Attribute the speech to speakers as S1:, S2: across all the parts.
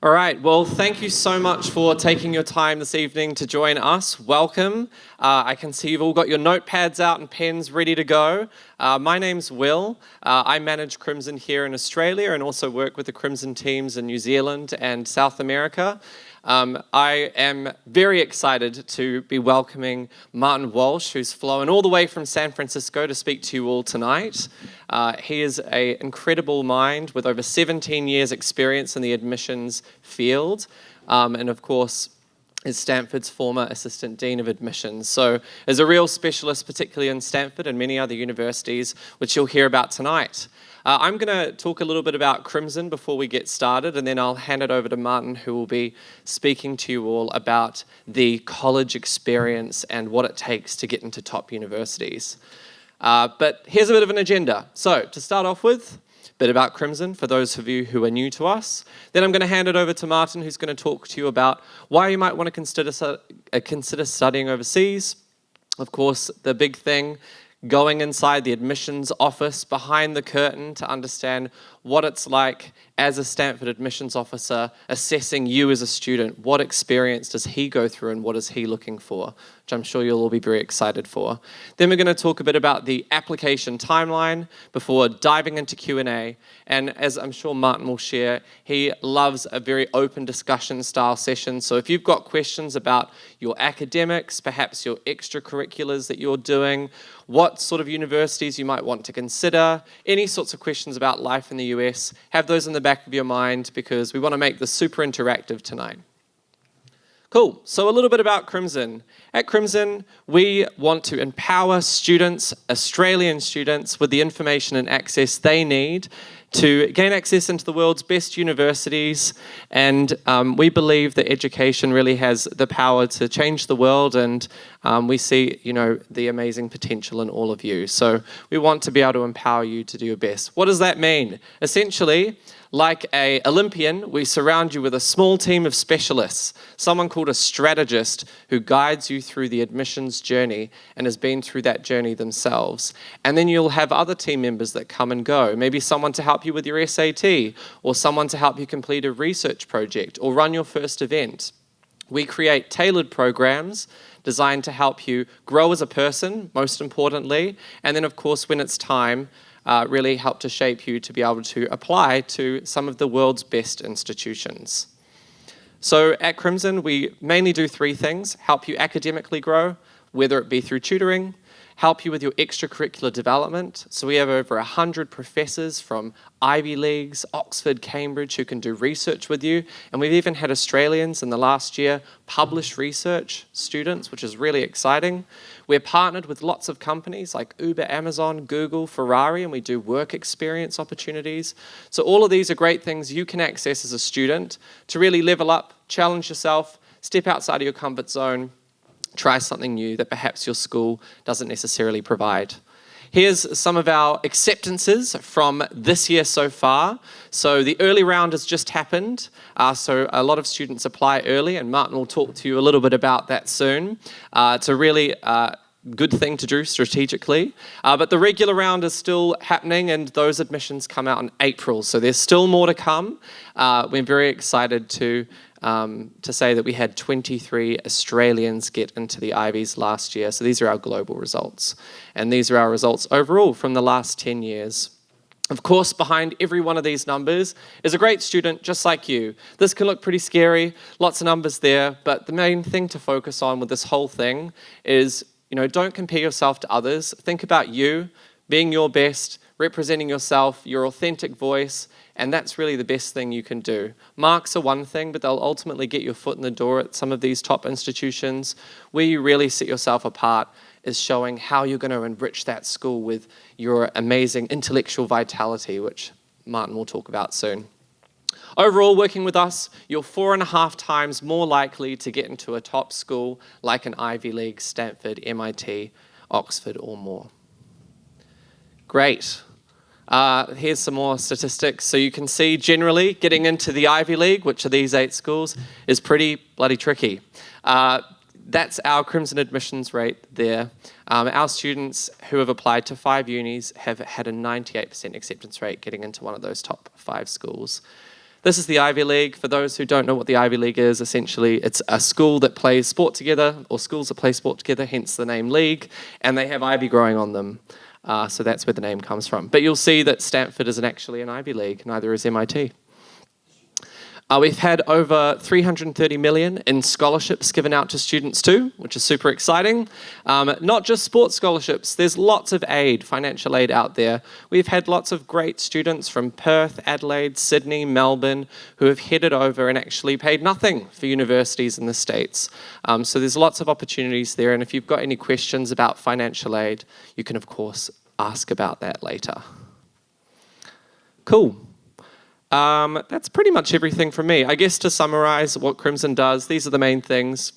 S1: All right, well, thank you so much for taking your time this evening to join us. Welcome. I can see you've all got your notepads out and pens ready to go. My name's Will. I manage Crimson here in Australia and also work with the Crimson teams in New Zealand and South America. I am very excited to be welcoming Martin Walsh, who's flown all the way from San Francisco to speak to you all tonight. He is an incredible mind with over 17 years experience in the admissions field, and of course is Stanford's former Assistant Dean of Admissions. So is a real specialist, particularly in Stanford and many other universities, which you'll hear about tonight. I'm going to talk a little bit about Crimson before we get started, and then I'll hand it over to Martin, who will be speaking to you all about the college experience and what it takes to get into top universities. But here's a bit of an agenda. So to start off with, a bit about Crimson for those of you who are new to us. Then I'm going to hand it over to Martin, who's going to talk to you about why you might want to consider studying overseas. Of course, the big thing, going inside the admissions office behind the curtain to understand what it's like as a Stanford admissions officer, assessing you as a student. What experience does he go through and what is he looking for, which I'm sure you'll all be very excited for. Then we're going to talk a bit about the application timeline before diving into Q&A. And as I'm sure Martin will share, he loves a very open discussion style session. So if you've got questions about your academics, perhaps your extracurriculars that you're doing, what sort of universities you might want to consider, any sorts of questions about life in the US, have those in the back of your mind because we want to make this super interactive tonight. Cool, so a little bit about Crimson. At Crimson, we want to empower students, Australian students, with the information and access they need to gain access into the world's best universities, and we believe that education really has the power to change the world, and we see, the amazing potential in all of you. So we want to be able to empower you to do your best. What does that mean? Essentially, like an Olympian, we surround you with a small team of specialists, someone called a strategist who guides you through the admissions journey and has been through that journey themselves. And then you'll have other team members that come and go, maybe someone to help you with your SAT, or someone to help you complete a research project or run your first event. We create tailored programs designed to help you grow as a person, most importantly, and then of course when it's time, really help to shape you to be able to apply to some of the world's best institutions. So at Crimson, we mainly do three things: help you academically grow, whether it be through tutoring, help you with your extracurricular development. So we have over 100 professors from Ivy Leagues, Oxford, Cambridge, who can do research with you. And we've even had Australians in the last year publish research students, which is really exciting. We're partnered with lots of companies like Uber, Amazon, Google, Ferrari, and we do work experience opportunities. So all of these are great things you can access as a student to really level up, challenge yourself, step outside of your comfort zone, try something new that perhaps your school doesn't necessarily provide. Here's some of our acceptances from this year so far. So the early round has just happened. So a lot of students apply early, and Martin will talk to you a little bit about that soon. It's a really good thing to do strategically. But the regular round is still happening, and those admissions come out in April. So there's still more to come. We're very excited to say that we had 23 Australians get into the Ivies last year. So these are our global results. And these are our results overall from the last 10 years. Of course, behind every one of these numbers is a great student just like you. This can look pretty scary, lots of numbers there, but the main thing to focus on with this whole thing is, don't compare yourself to others. Think about you being your best, representing yourself, your authentic voice, and that's really the best thing you can do. Marks are one thing, but they'll ultimately get your foot in the door at some of these top institutions. Where you really set yourself apart is showing how you're going to enrich that school with your amazing intellectual vitality, which Martin will talk about soon. Overall, working with us, you're 4.5 times more likely to get into a top school like an Ivy League, Stanford, MIT, Oxford, or more. Great. Here's some more statistics. So you can see generally getting into the Ivy League, which are these 8 schools, is pretty bloody tricky. That's our Crimson admissions rate there. Our students who have applied to 5 unis have had a 98% acceptance rate getting into one of those top 5 schools. This is the Ivy League. For those who don't know what the Ivy League is, essentially it's a school that plays sport together, or schools that play sport together, hence the name league, and they have ivy growing on them. So that's where the name comes from. But you'll see that Stanford isn't actually an Ivy League, neither is MIT. We've had over 330 million in scholarships given out to students too, which is super exciting. Not just sports scholarships, there's lots of aid, financial aid out there. We've had lots of great students from Perth, Adelaide, Sydney, Melbourne, who have headed over and actually paid nothing for universities in the States. So there's lots of opportunities there, and if you've got any questions about financial aid, you can of course ask about that later. Cool. That's pretty much everything from me. I guess to summarize what Crimson does, these are the main things: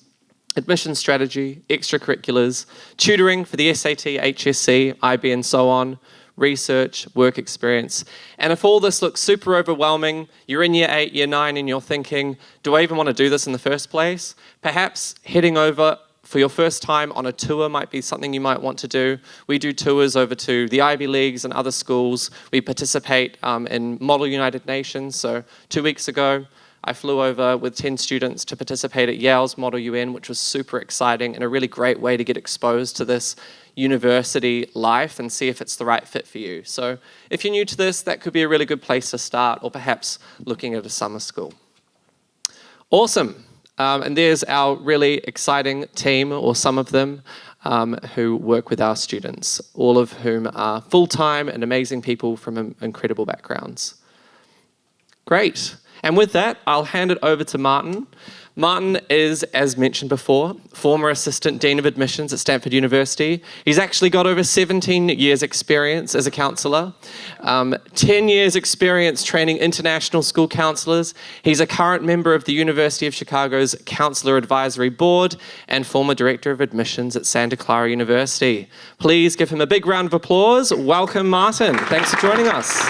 S1: admission strategy, extracurriculars, tutoring for the SAT, HSC, IB, and so on, research, work experience. And if all this looks super overwhelming, you're in year 8, year 9, and you're thinking, do I even want to do this in the first place? Perhaps heading over for your first time on a tour might be something you might want to do. We do tours over to the Ivy Leagues and other schools. We participate in Model United Nations. So 2 weeks ago, I flew over with 10 students to participate at Yale's Model UN, which was super exciting and a really great way to get exposed to this university life and see if it's the right fit for you. So if you're new to this, that could be a really good place to start, or perhaps looking at a summer school. Awesome. And there's our really exciting team, or some of them, who work with our students, all of whom are full-time and amazing people from incredible backgrounds. Great. And with that, I'll hand it over to Martin. Martin is, as mentioned before, former Assistant Dean of Admissions at Stanford University. He's actually got over 17 years experience as a counsellor, 10 years experience training international school counsellors. He's a current member of the University of Chicago's Counselor Advisory Board and former Director of Admissions at Santa Clara University. Please give him a big round of applause. Welcome, Martin. Thanks for joining us.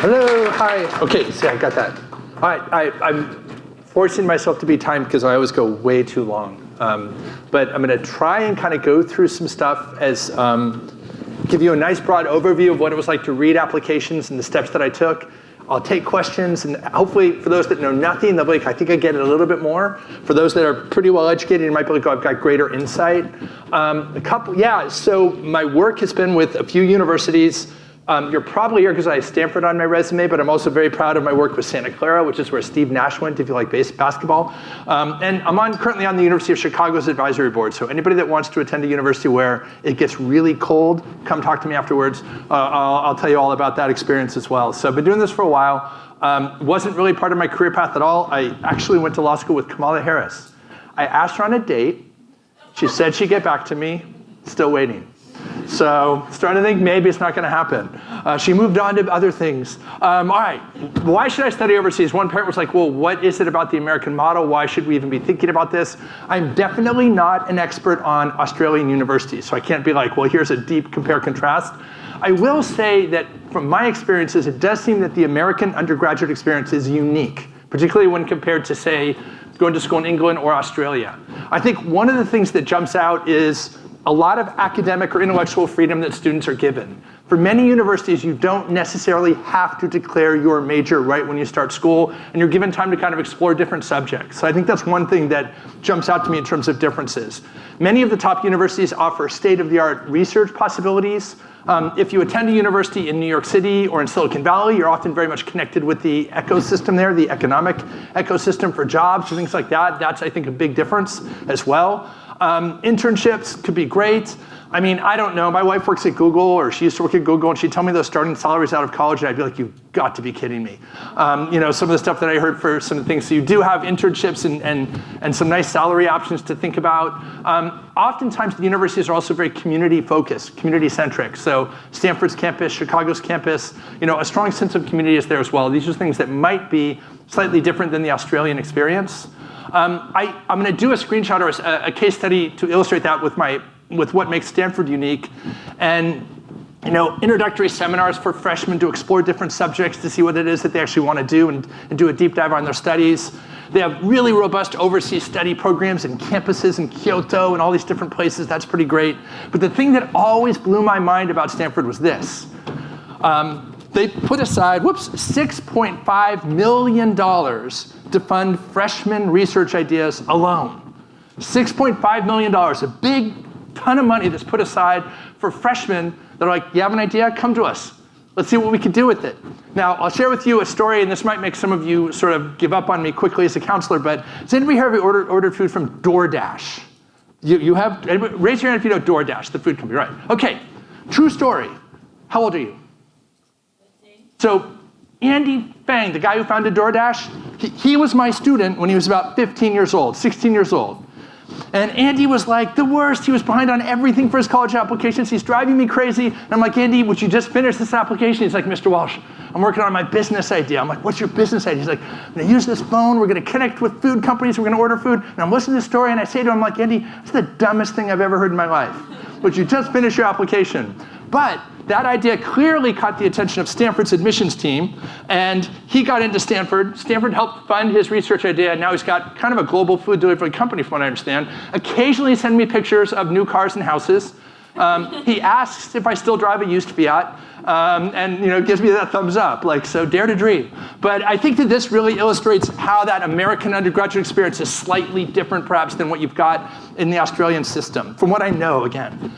S2: Hello, hi. Okay, see, I got that. All right, I'm forcing myself to be timed because I always go way too long. But I'm going to try and kind of go through some stuff as give you a nice broad overview of what it was like to read applications and the steps that I took. I'll take questions, and hopefully for those that know nothing, they'll be like, I think I get it a little bit more. For those that are pretty well educated, you might be like, oh, I've got greater insight. So my work has been with a few universities. You're probably here because I have Stanford on my resume, but I'm also very proud of my work with Santa Clara, which is where Steve Nash went, if you like basketball. And I'm currently on the University of Chicago's advisory board. So anybody that wants to attend a university where it gets really cold, come talk to me afterwards. I'll tell you all about that experience as well. So I've been doing this for a while. Wasn't really part of my career path at all. I actually went to law school with Kamala Harris. I asked her on a date. She said she'd get back to me. Still waiting. So starting to think maybe it's not going to happen. She moved on to other things. All right, why should I study overseas? One parent was like, well, what is it about the American model? Why should we even be thinking about this? I'm definitely not an expert on Australian universities, so I can't be like, well, here's a deep compare contrast. I will say that from my experiences, it does seem that the American undergraduate experience is unique, particularly when compared to, say, going to school in England or Australia. I think one of the things that jumps out is a lot of academic or intellectual freedom that students are given. For many universities, you don't necessarily have to declare your major right when you start school, and you're given time to kind of explore different subjects. So I think that's one thing that jumps out to me in terms of differences. Many of the top universities offer state-of-the-art research possibilities. If you attend a university in New York City or in Silicon Valley, you're often very much connected with the ecosystem there, the economic ecosystem for jobs or things like that. That's, I think, a big difference as well. Internships could be great. I mean, I don't know. My wife works at Google, or she used to work at Google, and she'd tell me those starting salaries out of college, and I'd be like, you've got to be kidding me. Some of the stuff that I heard for some of the things. So you do have internships and some nice salary options to think about. Oftentimes, the universities are also very community-focused, community-centric. So Stanford's campus, Chicago's campus, a strong sense of community is there as well. These are things that might be slightly different than the Australian experience. I'm going to do a screenshot or a case study to illustrate that with what makes Stanford unique. And introductory seminars for freshmen to explore different subjects to see what it is that they actually want to do and do a deep dive on their studies. They have really robust overseas study programs and campuses in Kyoto and all these different places. That's pretty great. But the thing that always blew my mind about Stanford was this. they put aside, $6.5 million to fund freshman research ideas alone. $6.5 million, a big ton of money that's put aside for freshmen that are like, you have an idea? Come to us. Let's see what we can do with it. Now, I'll share with you a story, and this might make some of you sort of give up on me quickly as a counselor, but has anybody here ever ordered food from DoorDash? You have? Raise your hand if you know DoorDash, the food company, right? Okay, true story. How old are you? 15. So Andy Fang, the guy who founded DoorDash, he was my student when he was about 15 years old, 16 years old. And Andy was like the worst. He was behind on everything for his college applications. He's driving me crazy. And I'm like, Andy, would you just finish this application? He's like, Mr. Walsh, I'm working on my business idea. I'm like, what's your business idea? He's like, I'm going to use this phone. We're going to connect with food companies. We're going to order food. And I'm listening to the story, and I say to him, like, Andy, it's the dumbest thing I've ever heard in my life. Would you just finish your application? But that idea clearly caught the attention of Stanford's admissions team, and he got into Stanford. Stanford helped fund his research idea, and now he's got kind of a global food delivery company, from what I understand. Occasionally send me pictures of new cars and houses. He asks if I still drive a used Fiat, and gives me that thumbs up, like, so dare to dream. But I think that this really illustrates how that American undergraduate experience is slightly different, perhaps, than what you've got in the Australian system, from what I know, again.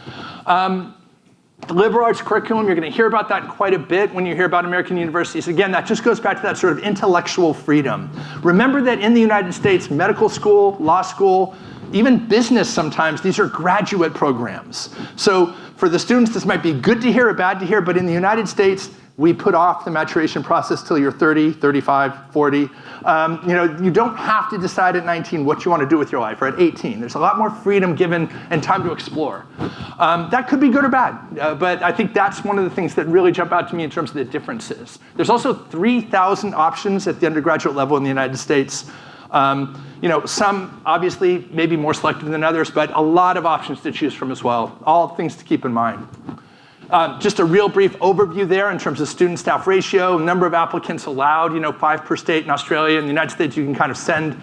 S2: The liberal arts curriculum, you're going to hear about that quite a bit when you hear about American universities. Again, that just goes back to that sort of intellectual freedom. Remember that in the United States, medical school, law school, even business sometimes, these are graduate programs. So for the students, this might be good to hear or bad to hear, but in the United States, we put off the maturation process till you're 30, 35, 40. You don't have to decide at 19 what you want to do with your life, or at 18. There's a lot more freedom given and time to explore. That could be good or bad, but I think that's one of the things that really jump out to me in terms of the differences. There's also 3,000 options at the undergraduate level in the United States. Some obviously maybe more selective than others, but a lot of options to choose from as well. All things to keep in mind. Just a real brief overview there in terms of student-staff ratio, number of applicants allowed, 5 per state in Australia. In the United States, you can kind of send,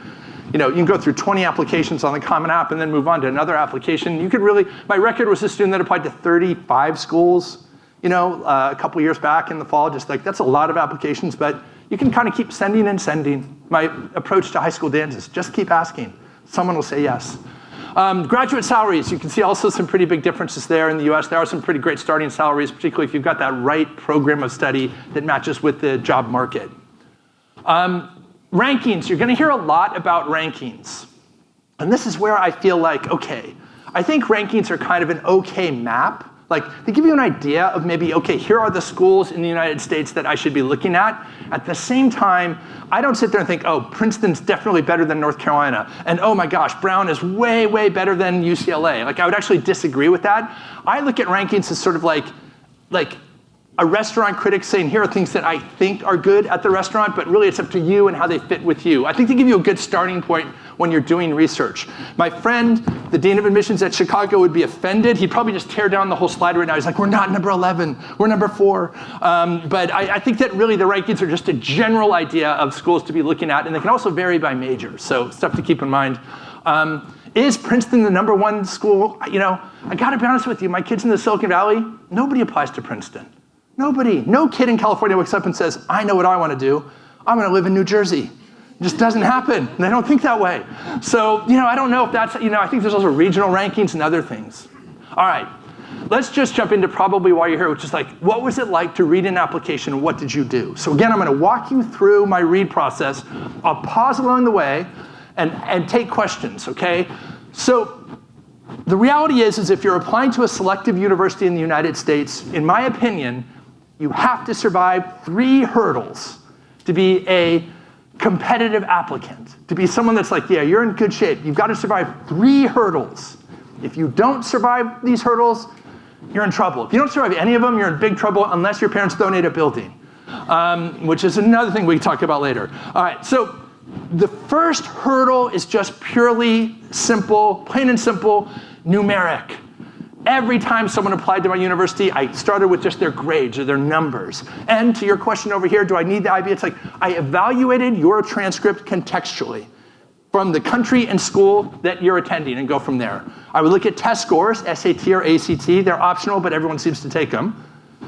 S2: you can go through 20 applications on the Common App and then move on to another application. You could really, my record was a student that applied to 35 schools, a couple years back in the fall, just like, that's a lot of applications, but you can kind of keep sending and sending. My approach to high school dance is just keep asking. Someone will say yes. Graduate salaries, you can see also some pretty big differences there in the US. There are some pretty great starting salaries, particularly if you've got that right program of study that matches with the job market. Rankings, you're going to hear a lot about rankings. And this is where I feel like, okay, I think rankings are kind of an okay map. Like, they give you an idea of maybe, okay, here are the schools in the United States that I should be looking at. At the same time, I don't sit there and think, oh, Princeton's definitely better than North Carolina. And oh my gosh, Brown is way, way better than UCLA. Like, I would actually disagree with that. I look at rankings as sort of like a restaurant critic saying, here are things that I think are good at the restaurant, but really it's up to you and how they fit with you. I think they give you a good starting point when you're doing research. My friend, the dean of admissions at Chicago, would be offended. He'd probably just tear down the whole slide right now. He's like, we're not number 11, we're number 4. But I think that really the rankings are just a general idea of schools to be looking at, and they can also vary by major, so stuff to keep in mind. Is Princeton the number 1 school? I gotta be honest with you, my kids in the Silicon Valley, nobody applies to Princeton. Nobody. No kid in California wakes up and says, I know what I want to do. I'm going to live in New Jersey. It just doesn't happen. And I don't think that way. So, I don't know if that's, I think there's also regional rankings and other things. All right. Let's just jump into probably why you're here, which is like, what was it like to read an application? What did you do? So again, I'm going to walk you through my read process. I'll pause along the way and take questions, okay? So the reality is if you're applying to a selective university in the United States, in my opinion, you have to survive 3 hurdles to be a competitive applicant, to be someone that's like, yeah, you're in good shape. You've got to survive 3 hurdles. If you don't survive these hurdles, you're in trouble. If you don't survive any of them, you're in big trouble unless your parents donate a building, which is another thing we can talk about later. All right, so the first hurdle is just purely simple, plain and simple, numeric. Every time someone applied to my university, I started with just their grades or their numbers. And to your question over here, do I need the IB? It's like, I evaluated your transcript contextually from the country and school that you're attending and go from there. I would look at test scores, SAT or ACT. They're optional, but everyone seems to take them.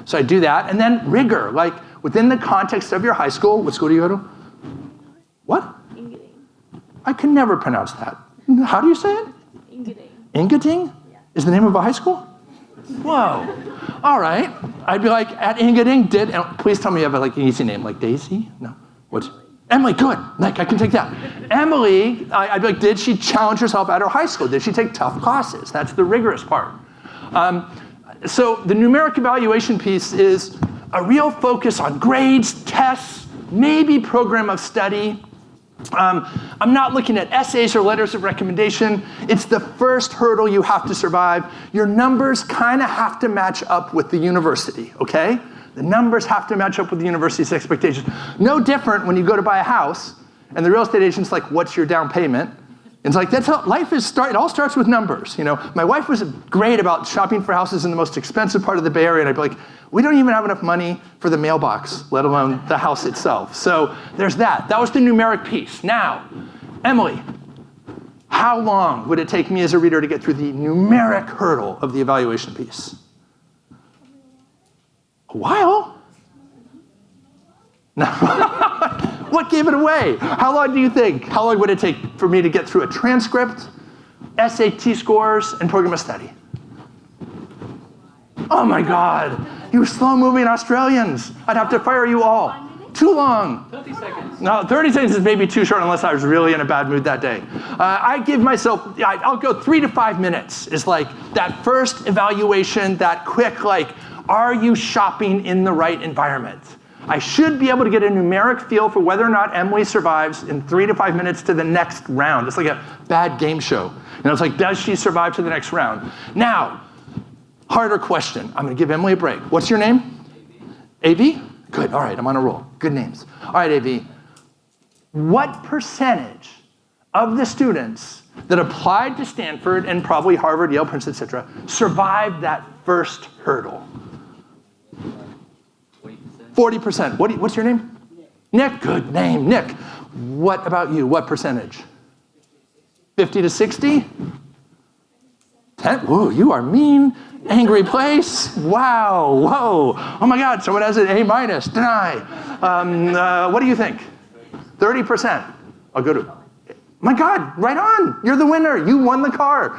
S2: So I do that. And then rigor, like, within the context of your high school. What school do you go to? What?
S3: Engadine.
S2: I can never pronounce that. How do you say it?
S3: Engadine.
S2: Engadine?
S3: Yeah.
S2: Is the name of a high school? Whoa. All right. I'd be like, at Engadine, please tell me you have like an easy name, like Daisy? No. What's? Emily, good. Like, I can take that. Emily, I'd be like, did she challenge herself at her high school? Did she take tough classes? That's the rigorous part. So the numeric evaluation piece is a real focus on grades, tests, maybe program of study. I'm not looking at essays or letters of recommendation. It's the first hurdle you have to survive. Your numbers kind of have to match up with the university, okay? The numbers have to match up with the university's expectations. No different when you go to buy a house and the real estate agent's like, what's your down payment? And it's like, that's how life is. It all starts with numbers. You know, my wife was great about shopping for houses in the most expensive part of the Bay Area, and I'd be like, we don't even have enough money for the mailbox, let alone the house itself. So there's that. That was the numeric piece. Now, Emily, how long would it take me as a reader to get through the numeric hurdle of the evaluation piece? A while? No. What gave it away? How long do you think? How long would it take for me to get through a transcript, SAT scores, and program of study? Oh my God, you slow-moving Australians. I'd have to fire you all. Too long.
S1: 30 seconds.
S2: No, 30 seconds is maybe too short unless I was really in a bad mood that day. I give myself, I'll go 3 to 5 minutes is like that first evaluation, that quick like, are you shopping in the right environment? I should be able to get a numeric feel for whether or not Emily survives in 3 to 5 minutes to the next round. It's like a bad game show. And it's like, does she survive to the next round? Now, harder question. I'm gonna give Emily a break. What's your name? AV? Good, all right, I'm on a roll. Good names. All right, AV. What percentage of the students that applied to Stanford and probably Harvard, Yale, Princeton, et cetera, survived that first hurdle? 40%. What's your name? Nick, good name, Nick. What about you? What percentage? 50 to 60? 10? Whoa, you are mean. Angry place. Wow, whoa. Oh my God, someone has an A minus, deny. What do you think? 30%. I'll go to, my God, right on. You're the winner. You won the car.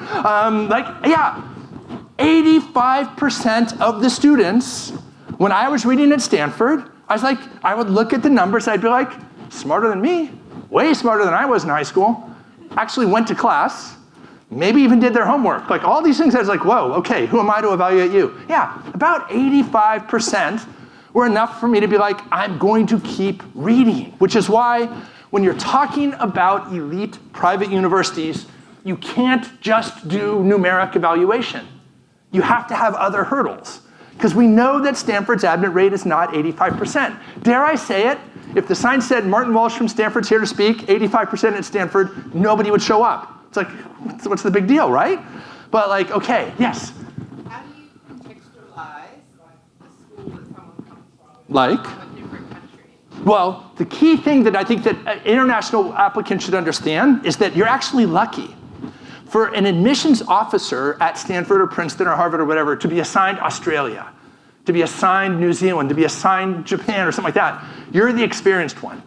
S2: 85% of the students, when I was reading at Stanford, I would look at the numbers, I'd be like, smarter than me, way smarter than I was in high school, actually went to class, maybe even did their homework. Like all these things, I was like, whoa, okay, who am I to evaluate you? Yeah, about 85% were enough for me to be like, I'm going to keep reading, which is why when you're talking about elite private universities, you can't just do numeric evaluation. You have to have other hurdles. Because we know that Stanford's admit rate is not 85%. Dare I say it? If the sign said Martin Walsh from Stanford's here to speak, 85% at Stanford, nobody would show up. It's like, what's the big deal, right? But like, okay, yes?
S4: How do you contextualize the school that someone comes from?
S2: Like?
S4: From a different country?
S2: Well, the key thing that I think that international applicants should understand is that you're actually lucky. For an admissions officer at Stanford or Princeton or Harvard or whatever to be assigned Australia, to be assigned New Zealand, to be assigned Japan or something like that, you're the experienced one.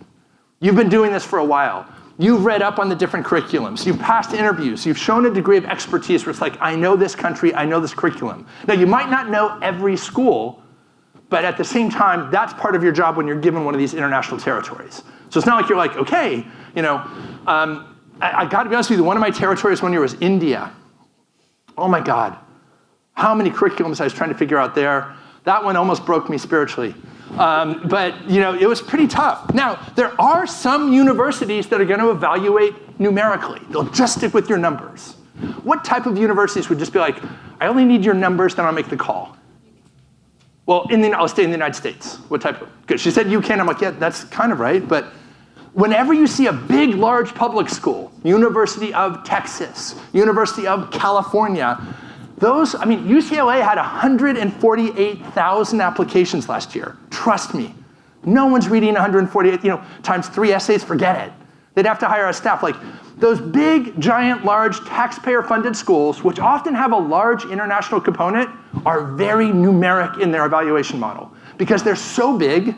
S2: You've been doing this for a while. You've read up on the different curriculums. You've passed interviews. You've shown a degree of expertise where it's like, I know this country, I know this curriculum. Now, you might not know every school, but at the same time, that's part of your job when you're given one of these international territories. So it's not like you're like, okay, you know, I got to be honest with you, one of my territories one year was India. Oh my God, how many curriculums I was trying to figure out there. That one almost broke me spiritually. But you know, it was pretty tough. Now, there are some universities that are going to evaluate numerically. They'll just stick with your numbers. What type of universities would just be like, I only need your numbers, then I'll make the call? Well, I'll stay in the United States. What type of? Good. She said UK, and I'm like, yeah, that's kind of right, but whenever you see a big, large public school, University of Texas, University of California, UCLA had 148,000 applications last year. Trust me. No one's reading 148, times 3 essays, forget it. They'd have to hire a staff. Like those big, giant, large taxpayer-funded schools, which often have a large international component, are very numeric in their evaluation model because they're so big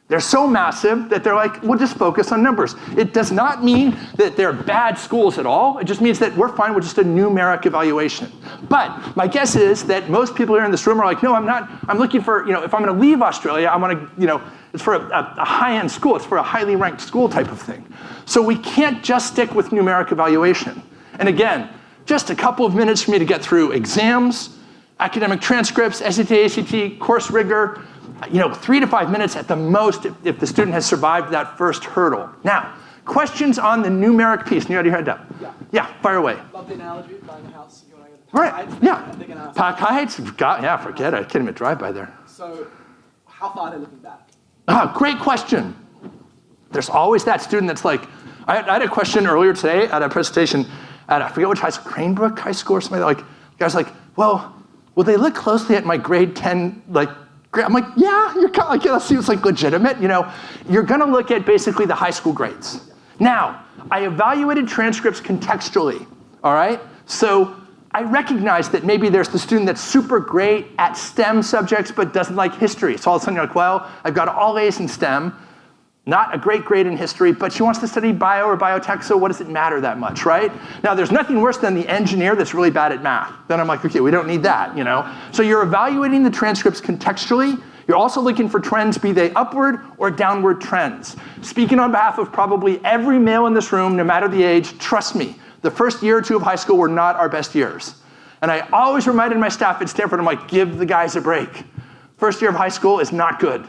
S2: They're so massive that they're like, we'll just focus on numbers. It does not mean that they're bad schools at all. It just means that we're fine with just a numeric evaluation. But my guess is that most people here in this room are like, no, I'm not. I'm looking for, if I'm going to leave Australia, I want to, it's for a high-end school. It's for a highly ranked school type of thing. So we can't just stick with numeric evaluation. And again, just a couple of minutes for me to get through exams, academic transcripts, SAT, ACT, course rigor, 3 to 5 minutes at the most if the student has survived that first hurdle. Now, questions on the numeric piece. You already heard that? Yeah, fire away.
S3: Love the analogy, buying a house, you want to go to
S2: Right,
S3: Heights.
S2: yeah. Park Heights, forget it. I can't even drive by there.
S3: So, how far are they looking back?
S2: Great question. There's always that student that's like, I had a question earlier today at a presentation at, I forget which high school, Cranebrook High School or something like, the guy's like, well, will they look closely at my grade 10, I'm like, yeah, you're kind of like, that seems like legitimate. You're gonna look at basically the high school grades. Now, I evaluated transcripts contextually, all right? So I recognize that maybe there's the student that's super great at STEM subjects but doesn't like history. So all of a sudden you're like, well, I've got all A's in STEM, not a great grade in history, but she wants to study bio or biotech, so what does it matter that much, right? Now, there's nothing worse than the engineer that's really bad at math. Then I'm like, okay, we don't need that, So you're evaluating the transcripts contextually. You're also looking for trends, be they upward or downward trends. Speaking on behalf of probably every male in this room, no matter the age, trust me, the first year or two of high school were not our best years. And I always reminded my staff at Stanford, I'm like, give the guys a break. First year of high school is not good.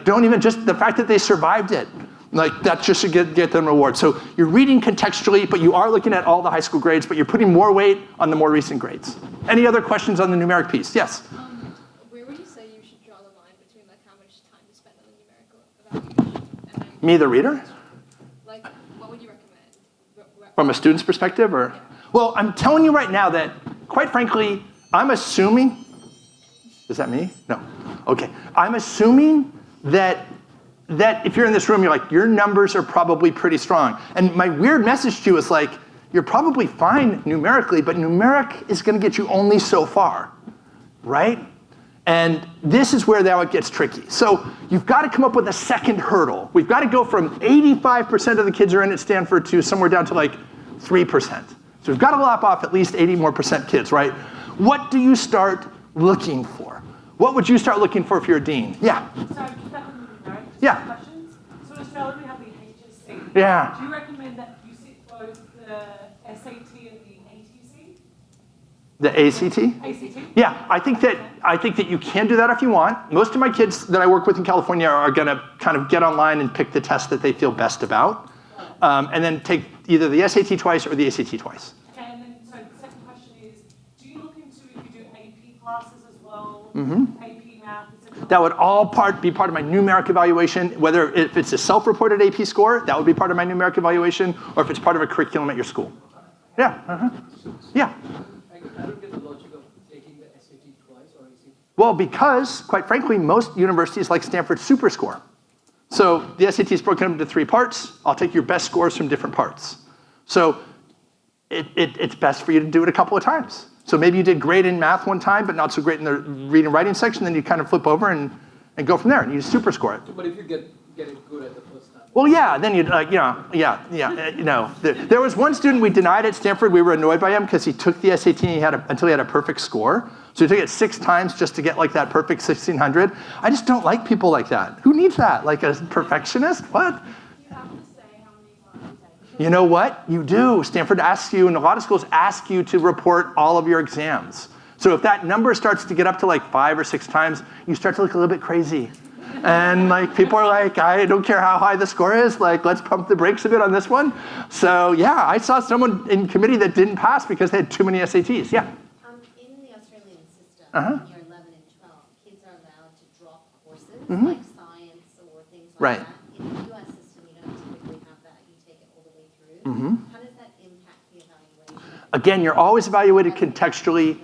S2: Don't even just the fact that they survived it, that just should get them reward. So you're reading contextually, but you are looking at all the high school grades, but you're putting more weight on the more recent grades. Any other questions on the numeric piece? Yes?
S5: Where would you say you should draw the line between how much time to spend on the numerical evaluation and then
S2: Me, the reader?
S5: What would you recommend?
S2: From a student's perspective, or?
S5: Yeah.
S2: Well, I'm telling you right now that, quite frankly, I'm assuming, is that me? No. Okay. I'm assuming that if you're in this room, you're like, your numbers are probably pretty strong. And my weird message to you is you're probably fine numerically, but numeric is going to get you only so far, right? And this is where that gets tricky. So you've got to come up with a second hurdle. We've got to go from 85% of the kids are in at Stanford to somewhere down to 3%. So we've got to lop off at least 80% more kids, right? What do you start looking for? What would you start looking for if you're a dean? Yeah.
S6: So just back on the numerics
S2: Yeah.
S6: questions. So in Australia we have the HSC.
S2: Yeah.
S6: Do you recommend that you sit both the SAT and the ATC?
S2: The ACT?
S6: ACT?
S2: Yeah, I think that you can do that if you want. Most of my kids that I work with in California are going to kind of get online and pick the test that they feel best about, and then take either the SAT twice or the ACT twice.
S6: Okay, and then so the second question is, do you look into if you do AP classes as well, AP math, etc.?
S2: That would all be part of my numeric evaluation, whether if it's a self-reported AP score, that would be part of my numeric evaluation, or if it's part of a curriculum at your school. Yeah, yeah.
S3: I don't get the logic of taking the SAT twice or ACT.
S2: Well, because, quite frankly, most universities like Stanford super score. So the SAT is broken up into 3 parts. I'll take your best scores from different parts. So it's best for you to do it a couple of times. So maybe you did great in math one time, but not so great in the reading and writing section, then you kind of flip over and go from there, and you super score it.
S3: But if you get it good at the first time.
S2: Well, yeah, then you'd there was one student we denied at Stanford. We were annoyed by him because he took the SAT and until he had a perfect score. So he took it 6 times just to get that perfect 1600. I just don't like people like that. Who needs that? Like a perfectionist? What?
S5: You have to say how many times you take.
S2: You know what? You do. Stanford asks you, and a lot of schools ask you to report all of your exams. So if that number starts to get up to 5 or 6 times, you start to look a little bit crazy. And people are like, I don't care how high the score is, let's pump the brakes a bit on this one. So yeah, I saw someone in committee that didn't pass because they had too many SATs. Yeah.
S7: In the Australian system,
S2: Uh-huh.
S7: in year 11 and 12, kids are allowed to drop courses
S2: Mhm.
S7: like science or things like
S2: Right.
S7: that. In the US system, you don't typically have that. You take it all the way through.
S2: Mhm.
S7: How does that impact the evaluation
S2: Again, you're always evaluated contextually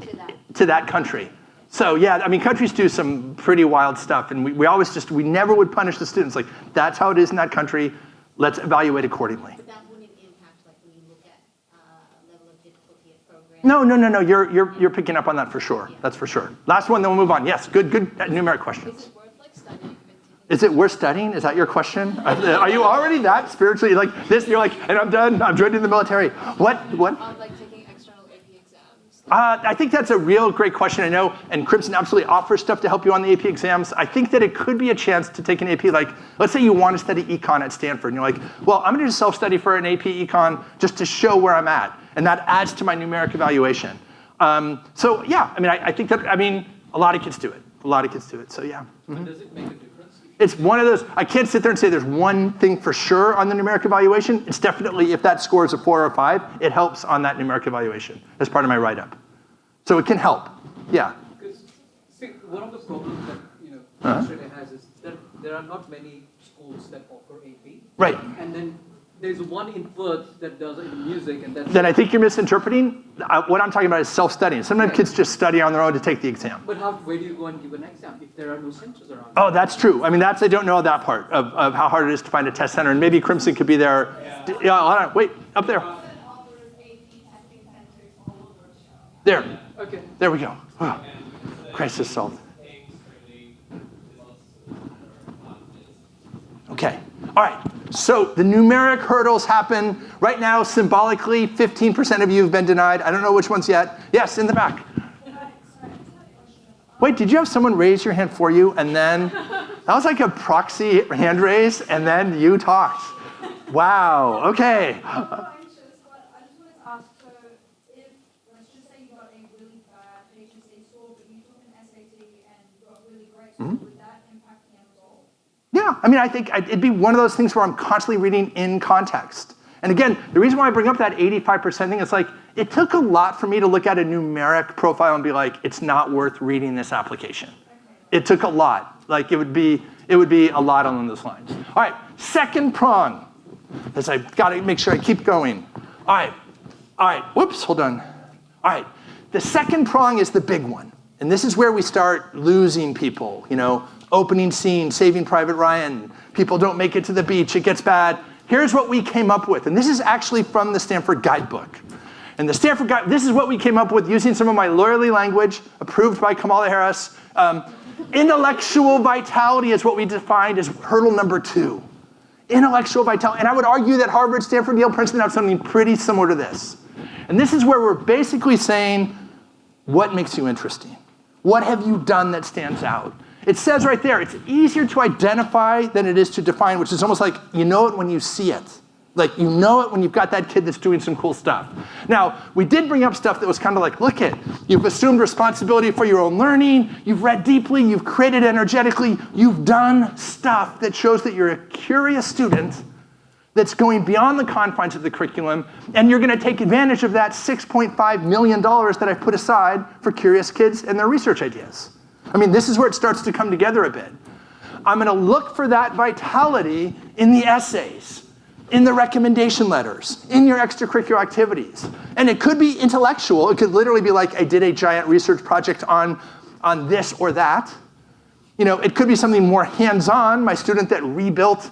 S7: to that?
S2: to that country. So yeah, countries do some pretty wild stuff, and we never would punish the students. That's how it is in that country. Let's evaluate accordingly.
S7: But that wouldn't impact when you look at level of difficulty of programs?
S2: No. You're picking up on that for sure. That's for sure. Last one, then we'll move on. Yes, good numeric questions.
S5: Is it worth studying if it's
S2: Is it worth studying? Is that your question? Are you already that spiritually like this? You're like, and I'm done. I'm joining the military. What?
S5: Like taking external AP exams.
S2: I think that's a real great question. I know, and Crimson absolutely offers stuff to help you on the AP exams. I think that it could be a chance to take an AP, like, let's say you want to study econ at Stanford, and you're like, well, I'm going to self-study for an AP econ just to show where I'm at, and that adds to my numeric evaluation. So yeah, I mean, I think that, I mean, a lot of kids do it. A lot of kids do it, so yeah.
S3: But does it make a difference?
S2: It's one of those, I can't sit there and say there's one thing for sure on the numeric evaluation. It's definitely, if that score is a 4 or 5, it helps on that numeric evaluation as part of my write-up. So it can help, yeah.
S3: Because see, one of the problems that Australia has is that there are not many schools that offer AP.
S2: Right.
S3: And then there's one in Perth that does it in music, and that's.
S2: Then I think you're misinterpreting. What I'm talking about is self-studying. Sometimes kids just study on their own to take the exam.
S3: But where do you go and give an exam if there are no centers around?
S2: Oh, that's true. I mean, I don't know that part of how hard it is to find a test center, and maybe Crimson could be there. Yeah, hold on, wait, up there. There.
S3: Okay.
S2: There we go. Oh, crisis solved. Okay. All right. So the numeric hurdles happen right now. Symbolically, 15% of you have been denied. I don't know which ones yet. Yes, in the back. Wait, did you have someone raise your hand for you and then that was like a proxy hand raise and then you talked? Wow. Okay.
S5: I just wanted to ask, so if, let's just say you got a really bad HSC score, but you took an SAT and got really great score, would that impact the end result?
S2: Yeah, I mean, I think it'd be one of those things where I'm constantly reading in context. And again, the reason why I bring up that 85% thing is like, it took a lot for me to look at a numeric profile and be like, it's not worth reading this application. It took a lot. Like it would be a lot along those lines. All right, second prong. As I've got to make sure I keep going. All right, whoops, hold on. All right, the second prong is the big one. And this is where we start losing people, opening scene, Saving Private Ryan, people don't make it to the beach, it gets bad. Here's what we came up with, and this is actually from the Stanford Guidebook. And the Stanford Guide, this is what we came up with using some of my lawyerly language, approved by Kamala Harris. Intellectual vitality is what we defined as hurdle number 2. Intellectual vitality, and I would argue that Harvard, Stanford, Yale, Princeton have something pretty similar to this. And this is where we're basically saying, what makes you interesting? What have you done that stands out? It says right there, it's easier to identify than it is to define, which is almost like you know it when you see it. Like you know it when you've got that kid that's doing some cool stuff. Now, we did bring up stuff that was kind of like, look it, you've assumed responsibility for your own learning, you've read deeply, you've created energetically, you've done stuff that shows that you're a curious student that's going beyond the confines of the curriculum, and you're gonna take advantage of that $6.5 million that I've put aside for curious kids and their research ideas. I mean, this is where it starts to come together a bit. I'm gonna look for that vitality in the essays, in the recommendation letters, in your extracurricular activities. And it could be intellectual. It could literally be like, I did a giant research project on this or that. It could be something more hands-on, my student that rebuilt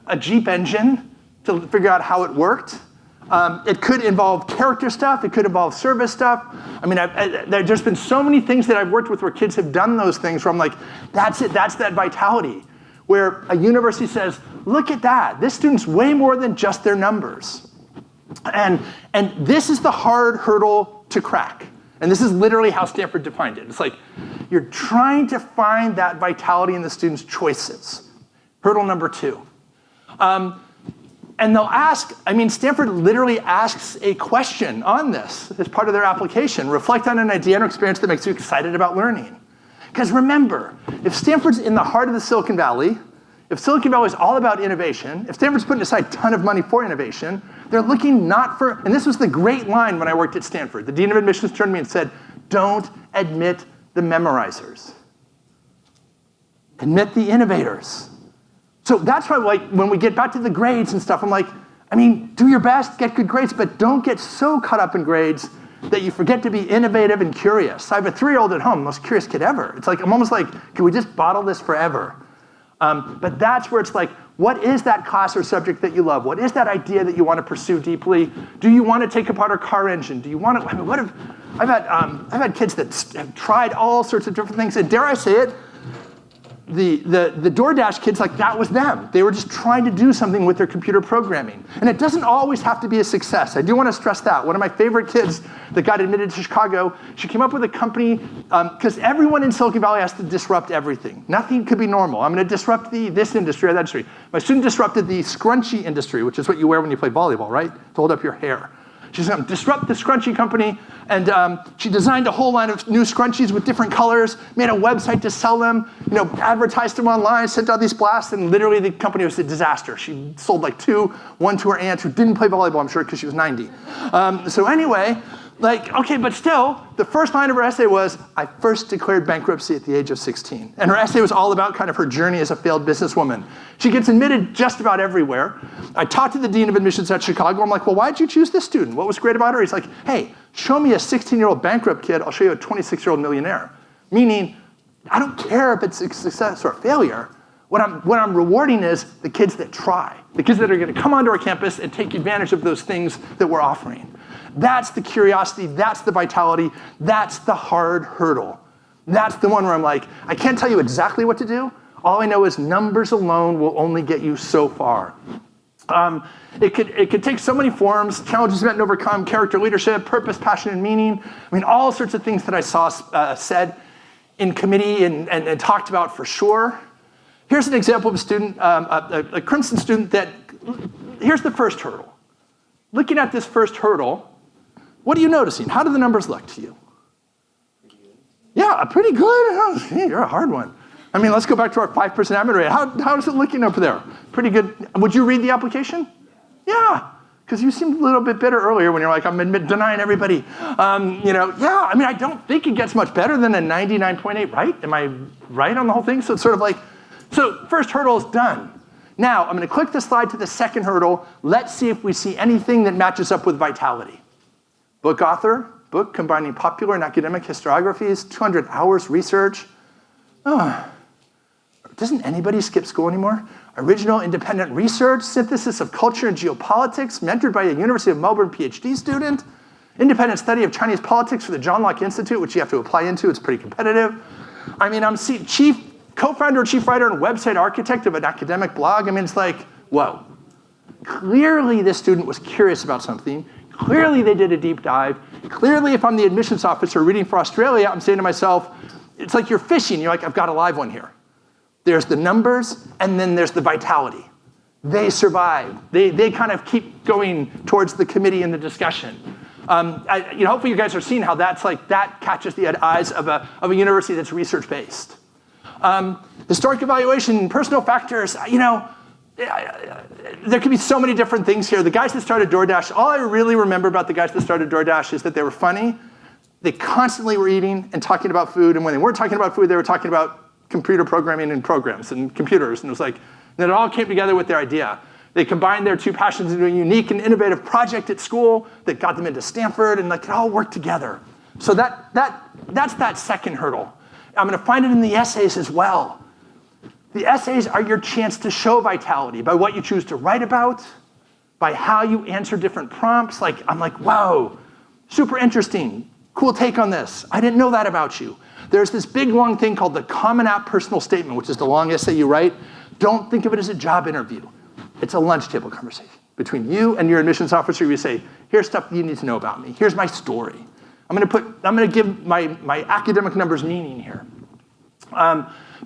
S2: a Jeep engine to figure out how it worked. It could involve character stuff. It could involve service stuff. I mean, there's been so many things that I've worked with where kids have done those things where I'm like, that's it, that's that vitality. Where a university says, look at that. This student's way more than just their numbers. And this is the hard hurdle to crack. And this is literally how Stanford defined it. It's like, you're trying to find that vitality in the student's choices. Hurdle number 2. And they'll ask, Stanford literally asks a question on this as part of their application. Reflect on an idea or experience that makes you excited about learning. Because remember, if Stanford's in the heart of the Silicon Valley, if Silicon Valley is all about innovation, if Stanford's putting aside a ton of money for innovation, they're looking not for, and this was the great line when I worked at Stanford. The dean of admissions turned to me and said, don't admit the memorizers. Admit the innovators. So that's why, when we get back to the grades and stuff, I'm like, do your best, get good grades, but don't get so caught up in grades that you forget to be innovative and curious. I have a 3-year-old at home, most curious kid ever. It's like, I'm almost like, can we just bottle this forever? But that's where it's like, what is that class or subject that you love? What is that idea that you want to pursue deeply? Do you want to take apart a car engine? Do you want to, I've had kids that have tried all sorts of different things, and dare I say it, the DoorDash kids, like that was them. They were just trying to do something with their computer programming. And it doesn't always have to be a success. I do want to stress that. One of my favorite kids that got admitted to Chicago, she came up with a company, because everyone in Silicon Valley has to disrupt everything. Nothing could be normal. I'm going to disrupt this industry or that industry. My student disrupted the scrunchie industry, which is what you wear when you play volleyball, right? To hold up your hair. She's going to disrupt the scrunchie company, and she designed a whole line of new scrunchies with different colors, made a website to sell them, advertised them online, sent out these blasts, and literally the company was a disaster. She sold like one to her aunt who didn't play volleyball, I'm sure, because she was 90. So anyway, okay, but still, the first line of her essay was, I first declared bankruptcy at the age of 16. And her essay was all about kind of her journey as a failed businesswoman. She gets admitted just about everywhere. I talked to the dean of admissions at Chicago. I'm like, well, why'd you choose this student? What was great about her? He's like, hey, show me a 16-year-old bankrupt kid, I'll show you a 26-year-old millionaire. Meaning, I don't care if it's a success or a failure. What I'm rewarding is the kids that try, the kids that are going to come onto our campus and take advantage of those things that we're offering. That's the curiosity, that's the vitality, that's the hard hurdle. That's the one where I'm like, I can't tell you exactly what to do. All I know is numbers alone will only get you so far. It could take so many forms: challenges met and overcome, character, leadership, purpose, passion, and meaning. I mean, all sorts of things that I saw said in committee and talked about for sure. Here's an example of a student, a Crimson student here's the first hurdle. Looking at this first hurdle, what are you noticing? How do the numbers look to you? Yeah, pretty good. Hey, you're a hard one. I mean, let's go back to our 5% admit rate. How is it looking up there? Pretty good. Would you read the application? Yeah, because you seemed a little bit bitter earlier when you're like, I'm denying everybody. Yeah, I mean, I don't think it gets much better than a 99.8, right? Am I right on the whole thing? So it's sort of like, so first hurdle is done. Now, I'm going to click the slide to the second hurdle. Let's see if we see anything that matches up with vitality. Book author, book combining popular and academic historiographies, 200 hours research. Doesn't anybody skip school anymore? Original independent research, synthesis of culture and geopolitics, mentored by a University of Melbourne PhD student, independent study of Chinese politics for the John Locke Institute, which you have to apply into. It's pretty competitive. I mean, I'm co-founder, chief writer, and website architect of an academic blog. I mean, it's like, whoa. Clearly, this student was curious about something. Clearly, they did a deep dive. Clearly, if I'm the admissions officer reading for Australia, I'm saying to myself, it's like you're fishing. You're like, I've got a live one here. There's the numbers, and then there's the vitality. They survive. They kind of keep going towards the committee and the discussion. Hopefully you guys are seeing how that catches the eyes of a university that's research-based. Historic evaluation, personal factors, there could be so many different things here. The guys that started DoorDash, all I really remember about the guys that started DoorDash is that they were funny. They constantly were eating and talking about food. And when they weren't talking about food, they were talking about computer programming and programs and computers. And it was like, and it all came together with their idea. They combined their two passions into a unique and innovative project at school that got them into Stanford, and it all worked together. So that's that second hurdle. I'm going to find it in the essays as well. The essays are your chance to show vitality by what you choose to write about, by how you answer different prompts. I'm like, wow, super interesting. Cool take on this. I didn't know that about you. There's this big, long thing called the Common App Personal Statement, which is the long essay you write. Don't think of it as a job interview. It's a lunch table conversation between you and your admissions officer. You say, here's stuff you need to know about me. Here's my story. I'm going to give my academic numbers meaning here.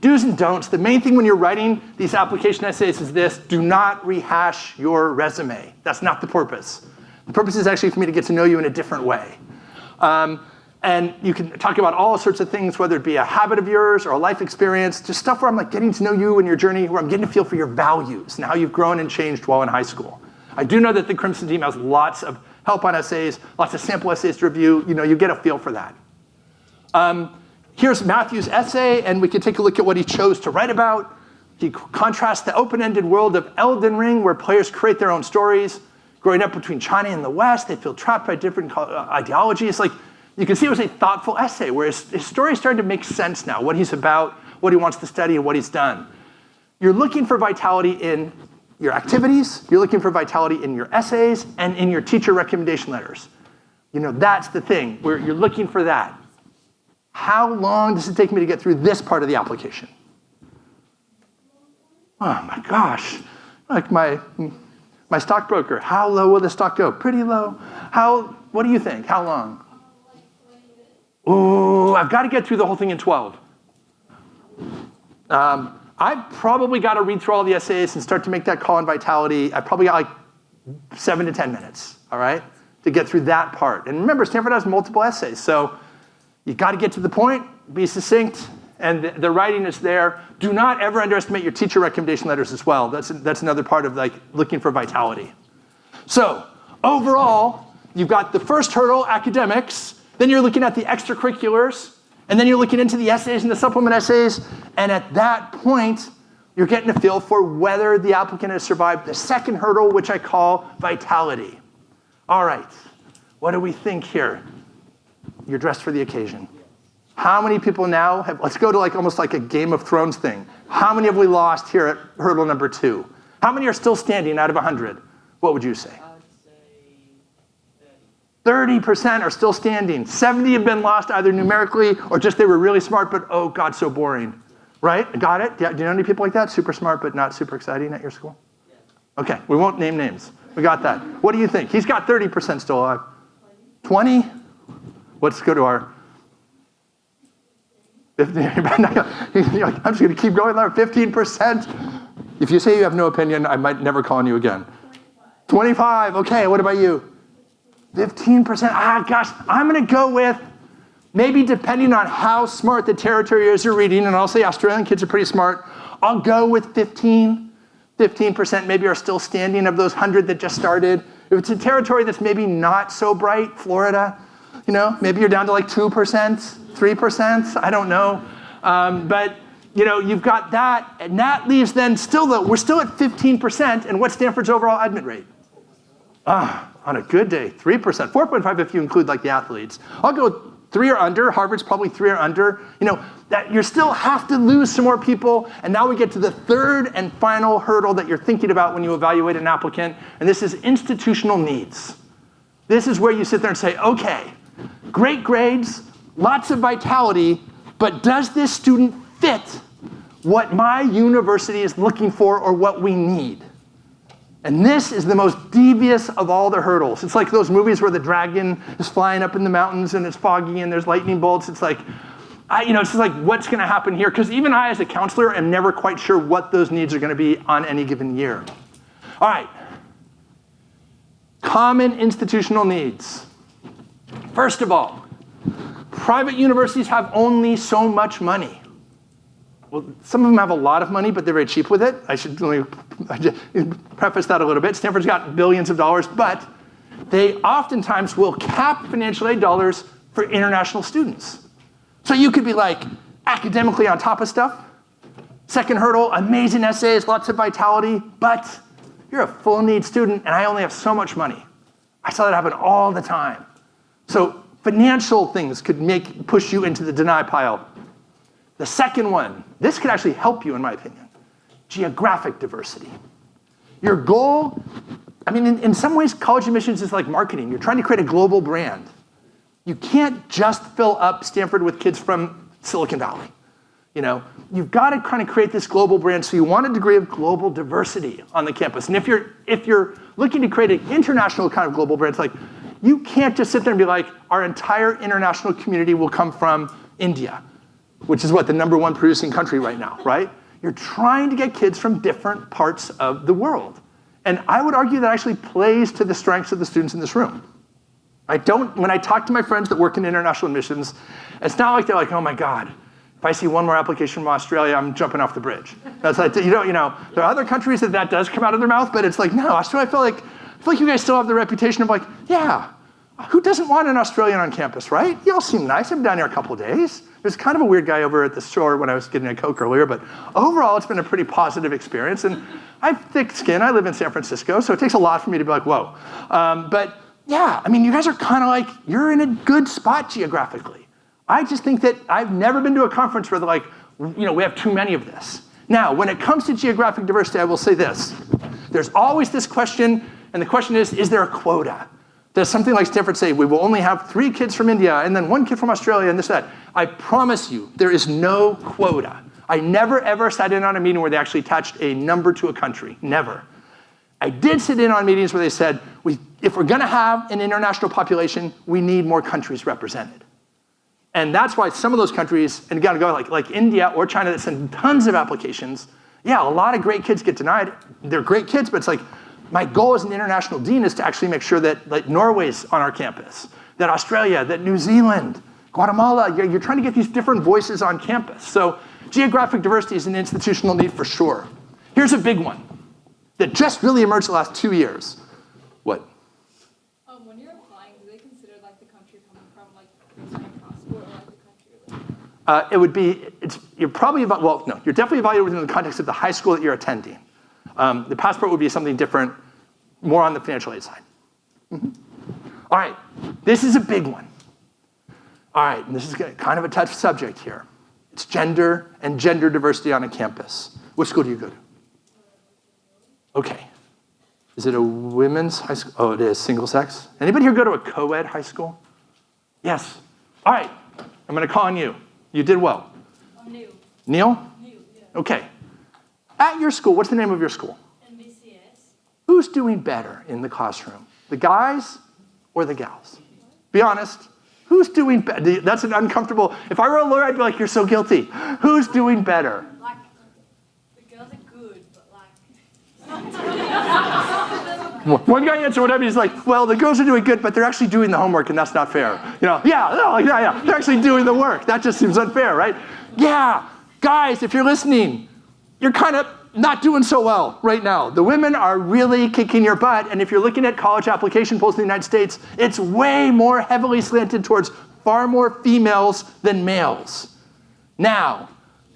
S2: Do's and don'ts. The main thing when you're writing these application essays is this: do not rehash your resume. That's not the purpose. The purpose is actually for me to get to know you in a different way. And you can talk about all sorts of things, whether it be a habit of yours or a life experience, just stuff where I'm getting to know you and your journey, where I'm getting to feel for your values and how you've grown and changed while in high school. I do know that the Crimson team has lots of help on essays, lots of sample essays to review. You get a feel for that. Here's Matthew's essay, and we can take a look at what he chose to write about. He contrasts the open-ended world of Elden Ring, where players create their own stories. Growing up between China and the West, they feel trapped by different ideologies. You can see it was a thoughtful essay where his story started to make sense now, what he's about, what he wants to study, and what he's done. You're looking for vitality in your activities, you're looking for vitality in your essays, and in your teacher recommendation letters. That's the thing, where you're looking for that. How long does it take me to get through this part of the application? Oh my gosh, like my stockbroker, how low will the stock go? Pretty low. What do you think? How long? Ooh, I've got to get through the whole thing in 12. I've probably got to read through all the essays and start to make that call on vitality. I probably got like 7 to 10 minutes, all right, to get through that part. And remember, Stanford has multiple essays, so you got to get to the point, be succinct, and the writing is there. Do not ever underestimate your teacher recommendation letters as well. That's another part of like looking for vitality. So overall, you've got the first hurdle, academics. Then you're looking at the extracurriculars. And then you're looking into the essays and the supplement essays. And at that point, you're getting a feel for whether the applicant has survived the second hurdle, which I call vitality. All right, what do we think here? You're dressed for the occasion. How many people now have, let's go to like almost like a Game of Thrones thing. How many have we lost here at hurdle number 2? How many are still standing out of 100? What would you say?
S3: I would say
S2: 30% are still standing. 70 have been lost either numerically or just they were really smart, but oh God, so boring. Right? Got it? Do you know any people like that? Super smart, but not super exciting at your school? Okay, we won't name names. We got that. What do you think? He's got 30% still alive. 20? Let's go to our 15. I'm just going to keep going there. 15%. If you say you have no opinion, I might never call on you again. 25. Okay, what about you? 15%. Ah, gosh, I'm going to go with maybe depending on how smart the territory is you're reading, and I'll say Australian kids are pretty smart, I'll go with 15. 15% maybe are still standing of those 100 that just started. If it's a territory that's maybe not so bright, Florida, maybe you're down to like 2%, 3%, I don't know. But, you've got that, and that leaves then we're still at 15%, and what's Stanford's overall admit rate? On a good day, 3%, 4.5 if you include like the athletes. I'll go 3 or under. Harvard's probably 3 or under. That you still have to lose some more people. And now we get to the third and final hurdle that you're thinking about when you evaluate an applicant, and this is institutional needs. This is where you sit there and say, okay, great grades, lots of vitality, but does this student fit what my university is looking for or what we need? And this is the most devious of all the hurdles. It's like those movies where the dragon is flying up in the mountains and it's foggy and there's lightning bolts. It's like, it's just like, what's going to happen here? Because even I, as a counselor, am never quite sure what those needs are going to be on any given year. All right. Common institutional needs. First of all, private universities have only so much money. Well, some of them have a lot of money, but they're very cheap with it. I should preface that a little bit. Stanford's got billions of dollars, but they oftentimes will cap financial aid dollars for international students. So you could be like academically on top of stuff. Second hurdle, amazing essays, lots of vitality, but you're a full need student and I only have so much money. I saw that happen all the time. So financial things could push you into the deny pile. The second one, this could actually help you in my opinion, geographic diversity. Your goal, in some ways college admissions is like marketing. You're trying to create a global brand. You can't just fill up Stanford with kids from Silicon Valley. You've got to kind of create this global brand, so you want a degree of global diversity on the campus. And if you're looking to create an international kind of global brand, it's like, you can't just sit there and be like, our entire international community will come from India, which is what, the #1 producing country right now, right? You're trying to get kids from different parts of the world. And I would argue that actually plays to the strengths of the students in this room. When I talk to my friends that work in international admissions, it's not like they're like, oh my God, if I see one more application from Australia, I'm jumping off the bridge. That's like, there are other countries that does come out of their mouth, but it's like, no, Australia, I feel like you guys still have the reputation of like, yeah, who doesn't want an Australian on campus, right? You all seem nice. I've been down here a couple of days. There's kind of a weird guy over at the store when I was getting a Coke earlier, but overall, it's been a pretty positive experience. And I have thick skin. I live in San Francisco, so it takes a lot for me to be like, whoa. But yeah, you guys are kind of like, you're in a good spot geographically. I just think that I've never been to a conference where they're like, we have too many of this. Now, when it comes to geographic diversity, I will say this. There's always this question, and the question is there a quota? Does something like Stanford say, we will only have 3 kids from India and then 1 kid from Australia and this, that? I promise you, there is no quota. I never, ever sat in on a meeting where they actually attached a number to a country. Never. I did sit in on meetings where they said, if we're going to have an international population, we need more countries represented. And that's why some of those countries, and you got to go like India or China that send tons of applications, yeah, a lot of great kids get denied. They're great kids, but it's like, my goal as an international dean is to actually make sure that like Norway's on our campus, that Australia, that New Zealand, Guatemala, you're trying to get these different voices on campus. So geographic diversity is an institutional need for sure. Here's a big one that just really emerged the last 2 years. What?
S5: When you're applying, do they consider like the country coming from, like your passport, or like the country?
S2: It would be, you're probably, well, no, you're definitely evaluated within the context of the high school that you're attending. The passport would be something different, more on the financial aid side. All right, this is a big one. All right, and this is kind of a touchy subject here. It's gender and gender diversity on a campus. Which school do you go to? Okay. Is it a women's high school? Oh, it is, single sex. Anybody here go to a co-ed high school? Yes. All right, I'm gonna call on you. You did well.
S5: I'm Neil.
S2: Neil?
S5: Neil, yeah.
S2: Okay. At your school, what's the name of your school?
S5: MBCS.
S2: Who's doing better in the classroom? The guys or the gals? Be honest. Who's doing better? That's an uncomfortable, if I were a lawyer, I'd be like, you're so guilty. Who's doing better?
S5: Like, the girls are good, but like...
S2: One guy answered whatever, he's like, well, the girls are doing good, but they're actually doing the homework, and that's not fair. You know, yeah, they're actually doing the work. That just seems unfair, right? Yeah, guys, if you're listening, you're kind of not doing so well right now. The women are really kicking your butt, and if you're looking at college application polls in the United States, it's way more heavily slanted towards far more females than males. Now,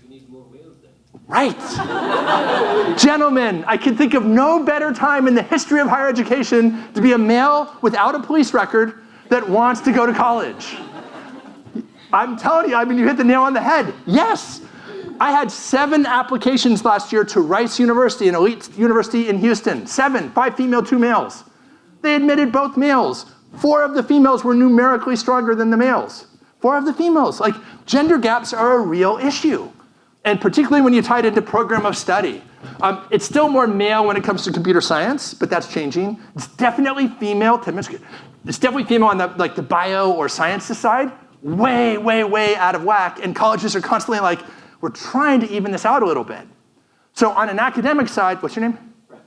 S3: You need more males then.
S2: right. Gentlemen, I can think of no better time in the history of higher education to be a male without a police record that wants to go to college. I'm telling you, I mean, you hit the nail on the head. Yes. I had 7 applications last year to Rice University, an elite university in Houston. 7, 5 female, 2 males. They admitted both males. 4 of the females were numerically stronger than the males. 4 of the females. Like, gender gaps are a real issue. And particularly when you tie it into program of study. It's still more male when it comes to computer science, but that's changing. It's definitely female. It's definitely female on the bio or sciences side. Way, way, way out of whack. And colleges are constantly like, we're trying to even this out a little bit. So on an academic side, what's your name? Brett.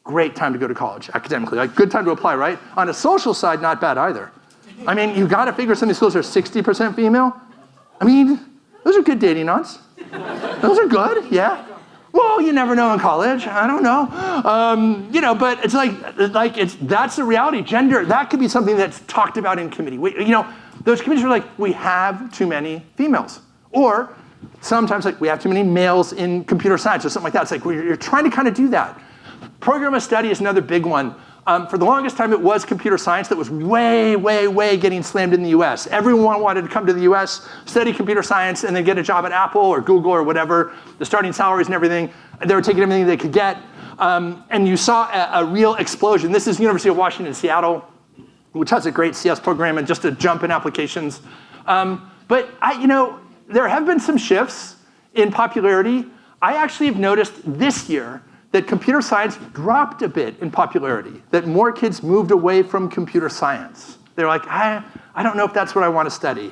S2: Great time to go to college, academically. Like, good time to apply, right? On a social side, not bad either. I mean, you gotta figure some of these schools are 60% female. I mean, those are good dating odds. Those are good, yeah. Well, you never know in college. I don't know. You know, but it's that's the reality. Gender, that could be something that's talked about in committee. Those committees are like, we have too many females. Or sometimes like we have too many males in computer science or something like that. It's like you're trying to kind of do that. Program of study is another big one. For the longest time, it was computer science that was way, way, way getting slammed in the US. Everyone wanted to come to the US, study computer science, and then get a job at Apple or Google or whatever, the starting salaries and everything. They were taking everything they could get. And you saw a real explosion. This is University of Washington, Seattle, which has a great CS program and just a jump in applications. But there have been some shifts in popularity. I actually have noticed this year that computer science dropped a bit in popularity, that more kids moved away from computer science. They're like, I don't know if that's what I want to study.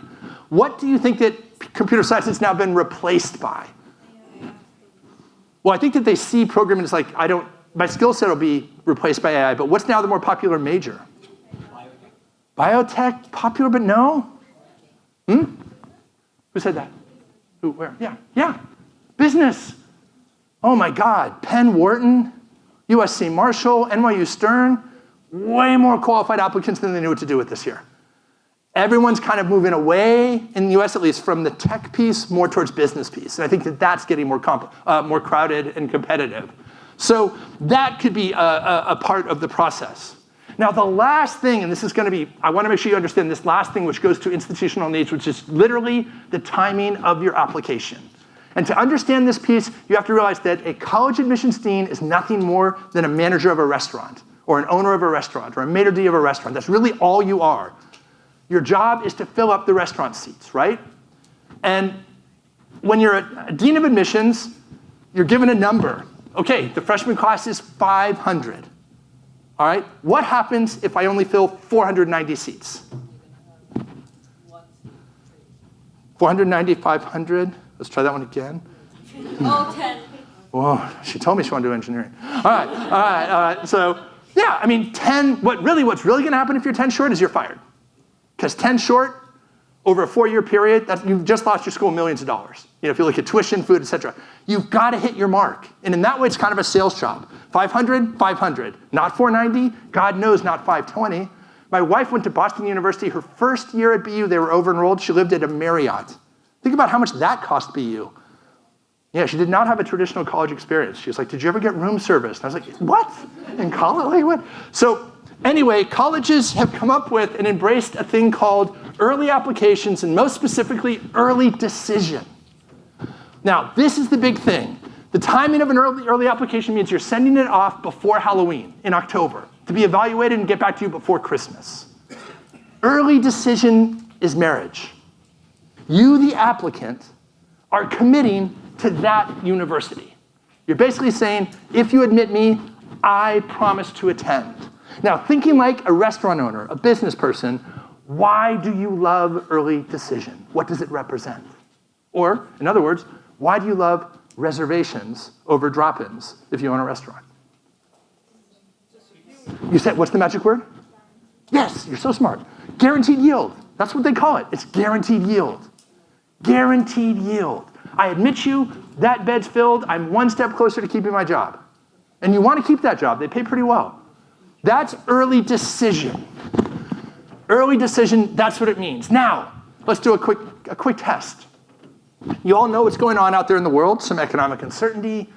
S2: What do you think that computer science has now been replaced by? Well, I think that they see programming as like, my skill set will be replaced by AI, but what's now the more popular major? Biotech, popular, but no? Who said that? Who, where? Yeah. Business. Oh my God. Penn Wharton, USC Marshall, NYU Stern, way more qualified applicants than they knew what to do with this year. Everyone's kind of moving away, in the US at least, from the tech piece more towards business piece. And I think that that's getting more crowded and competitive. So that could be a part of the process. Now the last thing, and this is going to be, I want to make sure you understand this last thing which goes to institutional needs, which is literally the timing of your application. And to understand this piece, you have to realize that a college admissions dean is nothing more than a manager of a restaurant, or an owner of a restaurant, or a maitre d' of a restaurant. That's really all you are. Your job is to fill up the restaurant seats, right? And when you're a dean of admissions, you're given a number. Okay, the freshman class is 500. All right, what happens if I only fill 490 seats? 490, 500. Let's try that one again.
S7: Oh, 10.
S2: Whoa, she told me she wanted to do engineering. All right. So, yeah, I mean, 10, what's really going to happen if you're 10 short is you're fired. Because 10 short, over a 4-year period, you've just lost your school millions of dollars. If you look at tuition, food, et cetera. You've got to hit your mark. And in that way, it's kind of a sales job. 500, 500. Not 490, God knows not 520. My wife went to Boston University. Her first year at BU, they were over-enrolled. She lived at a Marriott. Think about how much that cost BU. Yeah, she did not have a traditional college experience. She was like, did you ever get room service? And I was like, what? In college? Like, what? So anyway, colleges have come up with and embraced a thing called early applications, and most specifically, early decision. Now, this is the big thing. The timing of an early application means you're sending it off before Halloween in October to be evaluated and get back to you before Christmas. Early decision is marriage. You, the applicant, are committing to that university. You're basically saying, if you admit me, I promise to attend. Now, thinking like a restaurant owner, a business person, why do you love early decision? What does it represent? Or, in other words, why do you love reservations over drop-ins if you own a restaurant? You said, what's the magic word? Yes, you're so smart. Guaranteed yield. That's what they call it. It's guaranteed yield. Guaranteed yield. I admit you, that bed's filled. I'm one step closer to keeping my job. And you want to keep that job. They pay pretty well. That's early decision. Early decision, that's what it means. Now, let's do a quick test. You all know what's going on out there in the world, some economic uncertainty,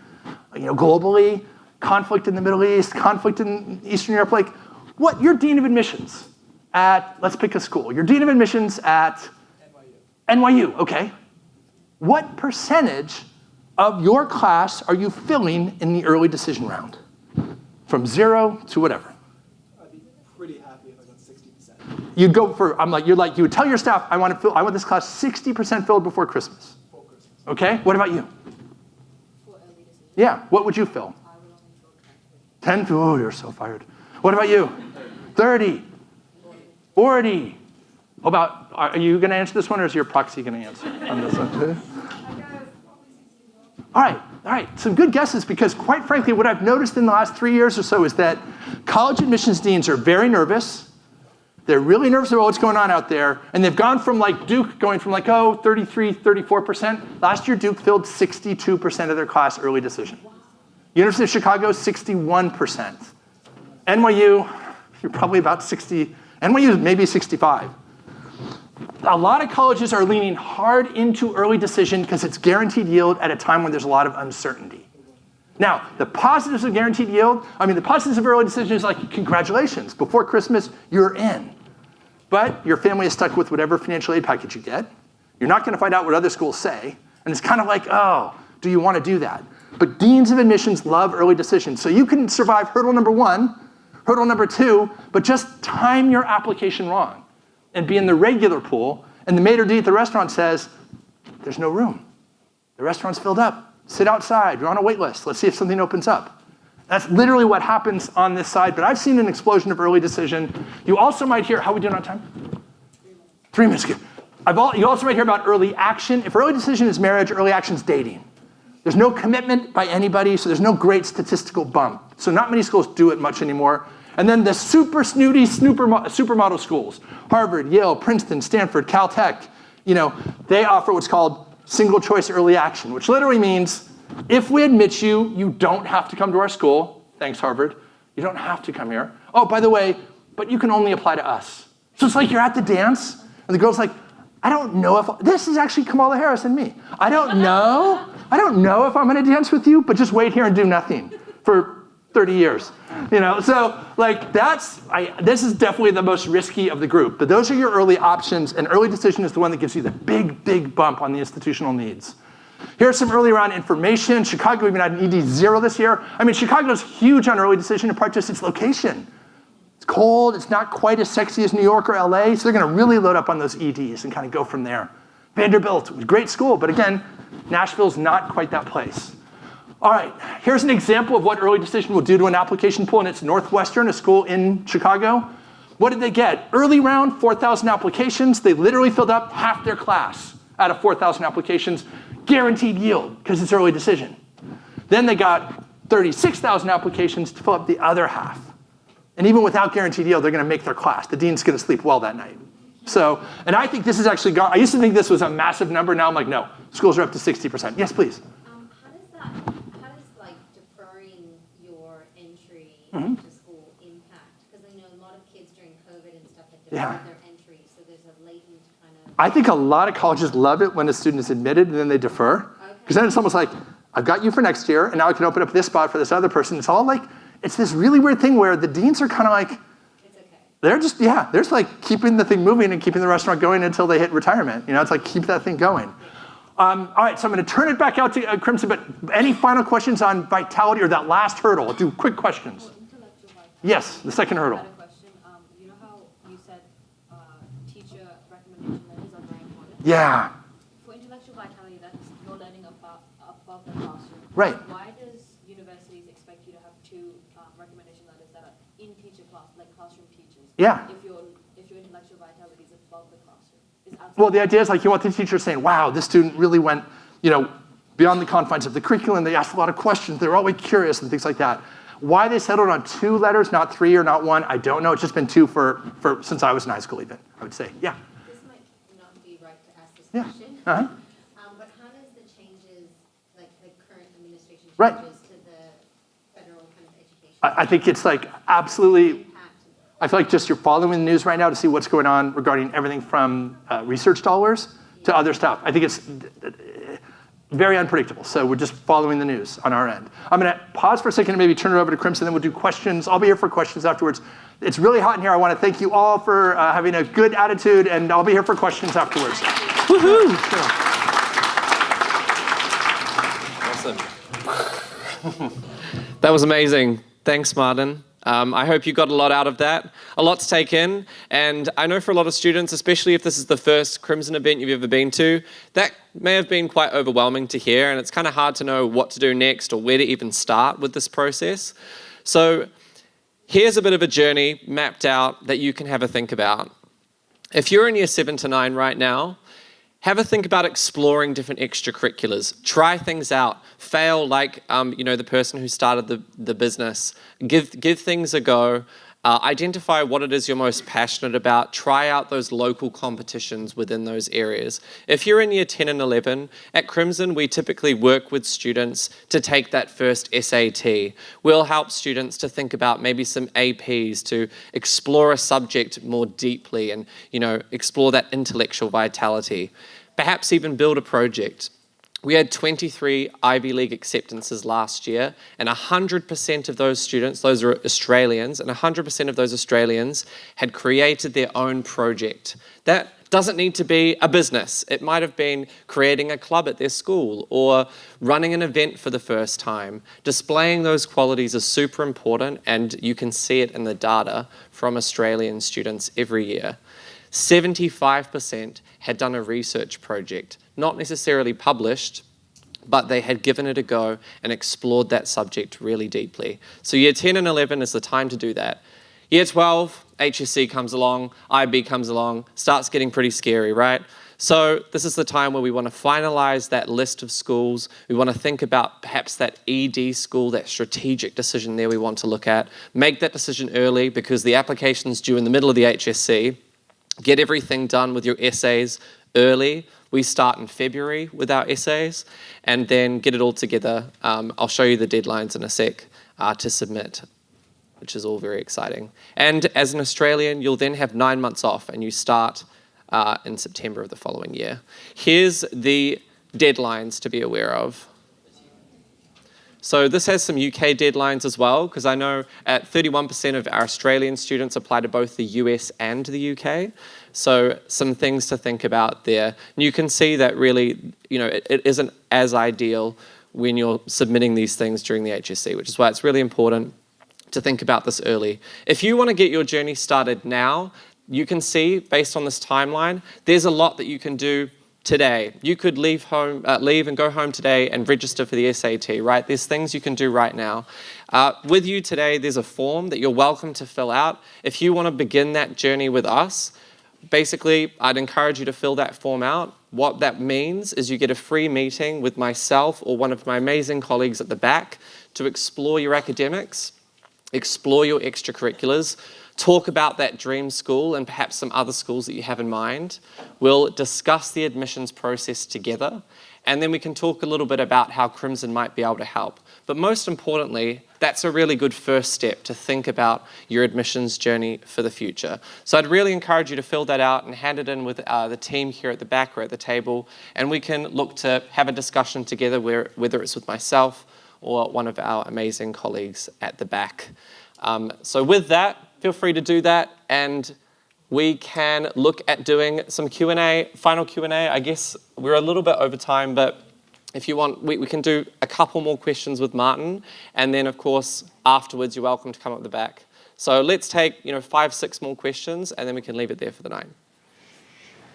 S2: globally, conflict in the Middle East, conflict in Eastern Europe. Like, what, you're dean of admissions at, let's pick a school. You're dean of admissions at NYU, okay. What percentage of your class are you filling in the early decision round? From 0 to whatever.
S3: I'd be pretty happy if I got 60%.
S2: You'd go for, you would tell your staff, I want this class 60% filled before Christmas.
S3: Before Christmas.
S2: Okay, what about you?
S7: For early decision.
S2: Yeah, what would you fill?
S7: I would only fill 10.
S2: 10? Oh, you're so fired. What about you? 30? 40? Are you going to answer this one, or is your proxy going to answer on this one? All right, some good guesses, because quite frankly, what I've noticed in the last 3 years or so is that college admissions deans are very nervous. They're really nervous about what's going on out there, and they've gone from Duke going from 33, 34%. Last year, Duke filled 62% of their class early decision. University of Chicago, 61%. NYU, you're probably about 60. NYU is maybe 65. A lot of colleges are leaning hard into early decision because it's guaranteed yield at a time when there's a lot of uncertainty. Now, the positives of guaranteed yield, the positives of early decision is congratulations, before Christmas, you're in. But your family is stuck with whatever financial aid package you get. You're not going to find out what other schools say. And it's kind of oh, do you want to do that? But deans of admissions love early decision. So you can survive hurdle number 1, hurdle number 2, but just time your application wrong and be in the regular pool, and the maitre d' at the restaurant says, there's no room. The restaurant's filled up. Sit outside. You're on a wait list. Let's see if something opens up. That's literally what happens on this side, but I've seen an explosion of early decision. You also might hear, how are we doing on time? 3 minutes. Good. You also might hear about early action. If early decision is marriage, early action is dating. There's no commitment by anybody, so there's no great statistical bump. So not many schools do it much anymore. And then the super snooty supermodel schools, Harvard, Yale, Princeton, Stanford, Caltech, they offer what's called single choice early action, which literally means if we admit you, you don't have to come to our school. Thanks, Harvard. You don't have to come here. Oh, by the way, but you can only apply to us. So it's you're at the dance, and the girl's I don't know if, this is actually Kamala Harris and me. I don't know if I'm going to dance with you, but just wait here and do nothing for 30 years, So this is definitely the most risky of the group. But those are your early options, and early decision is the one that gives you the big bump on the institutional needs. Here's some early round information. Chicago even had an ED 0 this year. Chicago's huge on early decision, in part just its location. It's cold, it's not quite as sexy as New York or LA, so they're going to really load up on those EDs and kind of go from there. Vanderbilt, great school, but again, Nashville's not quite that place. All right, here's an example of what early decision will do to an application pool, and it's Northwestern, a school in Chicago. What did they get? Early round, 4,000 applications. They literally filled up half their class out of 4,000 applications, guaranteed yield, because it's early decision. Then they got 36,000 applications to fill up the other half. And even without guaranteed yield, they're gonna make their class. The dean's gonna sleep well that night. So, and I think this has actually gone, I used to think this was a massive number, now I'm like, no, schools are up to 60%. Yes, please.
S7: How does like deferring your entry to school impact? Because I know a lot of kids during COVID and stuff have deferred their entry, so there's a latent kind of.
S2: I think a lot of colleges love it when a student is admitted and then they defer. Because then it's almost like, I've got you for next year, and now I can open up this spot for this other person. It's all like, it's this really weird thing where the deans are kind of like,
S7: It's okay.
S2: they're just, they're just like keeping the thing moving and keeping the restaurant going until they hit retirement. You know, it's like keep that thing going. All right, so I'm going to turn it back out to Crimson, but any final questions on vitality or that last hurdle? I'll do quick questions. Yes, the second hurdle.
S8: I had a question. You know how you said teacher recommendation letters are very important?
S2: Yeah.
S8: For intellectual vitality, that's you're learning above the classroom.
S2: Right.
S8: Why does universities expect you to have two recommendation letters that are in teacher class, like classroom teachers?
S2: Yeah.
S8: If your intellectual vitality is above the classroom, is outside.
S2: Well, the idea is like you want the teacher saying, wow, this student really went, beyond the confines of the curriculum. They asked a lot of questions. They were always curious and things like that. Why they settled on 2 letters, not 3 or not 1, I don't know. It's just been 2 for since I was in high school even, I would say. Yeah.
S7: This might not be right to ask this
S2: Yeah.
S7: question.
S2: Uh-huh.
S7: But how does the changes, like the current administration
S2: Right.
S7: changes to the federal kind of education
S2: I think it's like absolutely,
S7: impact?
S2: I feel like just you're following the news right now to see what's going on regarding everything from research dollars to other stuff. I think it's very unpredictable. So we're just following the news on our end. I'm going to pause for a second and maybe turn it over to Crimson, then we'll do questions. I'll be here for questions afterwards. It's really hot in here. I want to thank you all for having a good attitude, and I'll be here for questions afterwards. Woohoo!
S1: Awesome. That was amazing. Thanks, Martin. I hope you got a lot out of that, a lot to take in. And I know for a lot of students, especially if this is the first Crimson event you've ever been to, that may have been quite overwhelming to hear, and it's kind of hard to know what to do next or where to even start with this process. So here's a bit of a journey mapped out that you can have a think about. If you're in year 7 to 9 right now, have a think about exploring different extracurriculars. Try things out. Fail like the person who started the business. Give things a go. Identify what it is you're most passionate about. Try out those local competitions within those areas. If you're in year 10 and 11, at Crimson, we typically work with students to take that first SAT. We'll help students to think about maybe some APs, to explore a subject more deeply and, explore that intellectual vitality. Perhaps even build a project. We had 23 Ivy League acceptances last year, and 100% of those students, those are Australians, and 100% of those Australians had created their own project. That doesn't need to be a business. It might have been creating a club at their school or running an event for the first time. Displaying those qualities is super important, and you can see it in the data from Australian students every year. 75% had done a research project, not necessarily published, but they had given it a go and explored that subject really deeply. So year 10 and 11 is the time to do that. Year 12, HSC comes along, IB comes along, starts getting pretty scary, right? So this is the time where we want to finalize that list of schools. We want to think about perhaps that ED school, that strategic decision there we want to look at. Make that decision early because the application's due in the middle of the HSC. Get everything done with your essays early. We start in February with our essays, and then get it all together. I'll show you the deadlines in a sec to submit, which is all very exciting. And as an Australian, you'll then have 9 months off, and you start in September of the following year. Here's the deadlines to be aware of. So this has some UK deadlines as well, because I know at 31% of our Australian students apply to both the US and the UK. So some things to think about there. And you can see that really, it isn't as ideal when you're submitting these things during the HSC, which is why it's really important to think about this early. If you want to get your journey started now, you can see, based on this timeline, there's a lot that you can do today. You could leave and go home today and register for the SAT, right? There's things you can do right now. With you today, there's a form that you're welcome to fill out. If you want to begin that journey with us, basically, I'd encourage you to fill that form out. What that means is you get a free meeting with myself or one of my amazing colleagues at the back to explore your academics, explore your extracurriculars, talk about that dream school and perhaps some other schools that you have in mind. We'll discuss the admissions process together, and then we can talk a little bit about how Crimson might be able to help. But most importantly, that's a really good first step to think about your admissions journey for the future. So I'd really encourage you to fill that out and hand it in with the team here at the back or at the table, and we can look to have a discussion together, whether it's with myself or one of our amazing colleagues at the back. So with that, feel free to do that, and we can look at doing some Q&A, final Q&A. I guess we're a little bit over time, but if you want, we can do a couple more questions with Martin, and then of course, afterwards, you're welcome to come up the back. So let's take 5, 6 more questions, and then we can leave it there for the night.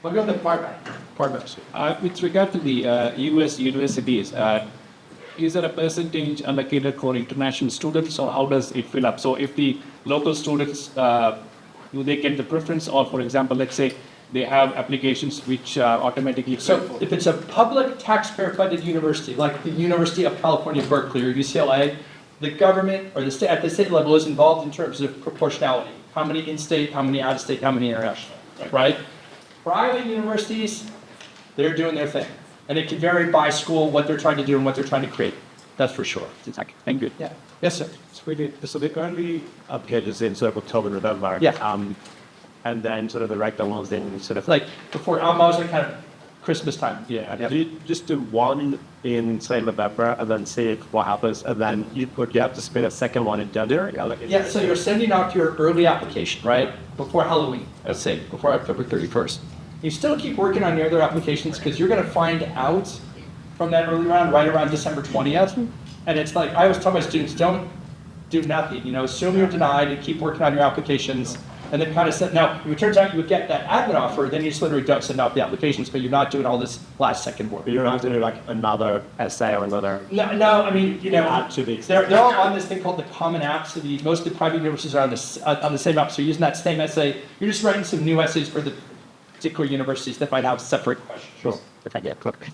S2: We'll go to the far back.
S9: With regard to the US universities, is there a percentage allocated for international students, or how does it fill up? So if the local students, do they get the preference, or for example, let's say they have applications which automatically...
S2: So if it's a public taxpayer-funded university, like the University of California, Berkeley, or UCLA, the government or the at the state level is involved in terms of proportionality. How many in-state, how many out-of-state, how many international, right? Private universities, they're doing their thing. And it can vary by school, what they're trying to do and what they're trying to create. That's for sure.
S9: Exactly. Thank you.
S2: Yeah. Yes, sir.
S9: So they're currently applications in sort of October, November.
S2: Yeah.
S9: And then sort of the regular ones then sort of...
S2: Like before almost like kind of Christmas time.
S9: Yeah.
S2: Yep.
S9: Do you just do one in, say, November, and then see what happens, and then you have to spend a second one in January?
S2: Yeah, so you're sending out your early application, right? Before Halloween, let's say, before October 31st. You still keep working on your other applications because you're going to find out from that early round right around December 20th. And it's like, I always tell my students, don't do nothing. Assume you're denied and keep working on your applications. And then kind of set, now, if it turns out you would get that admin offer, then you just literally don't send out the applications, but you're not doing all this last second work.
S9: You don't have to do like another essay or another...
S2: No, I mean, they're all on this thing called the Common App, so most of the private universities are on the same app, so you're using that same essay. You're just writing some new essays for the particular universities that might have separate questions.
S9: Sure.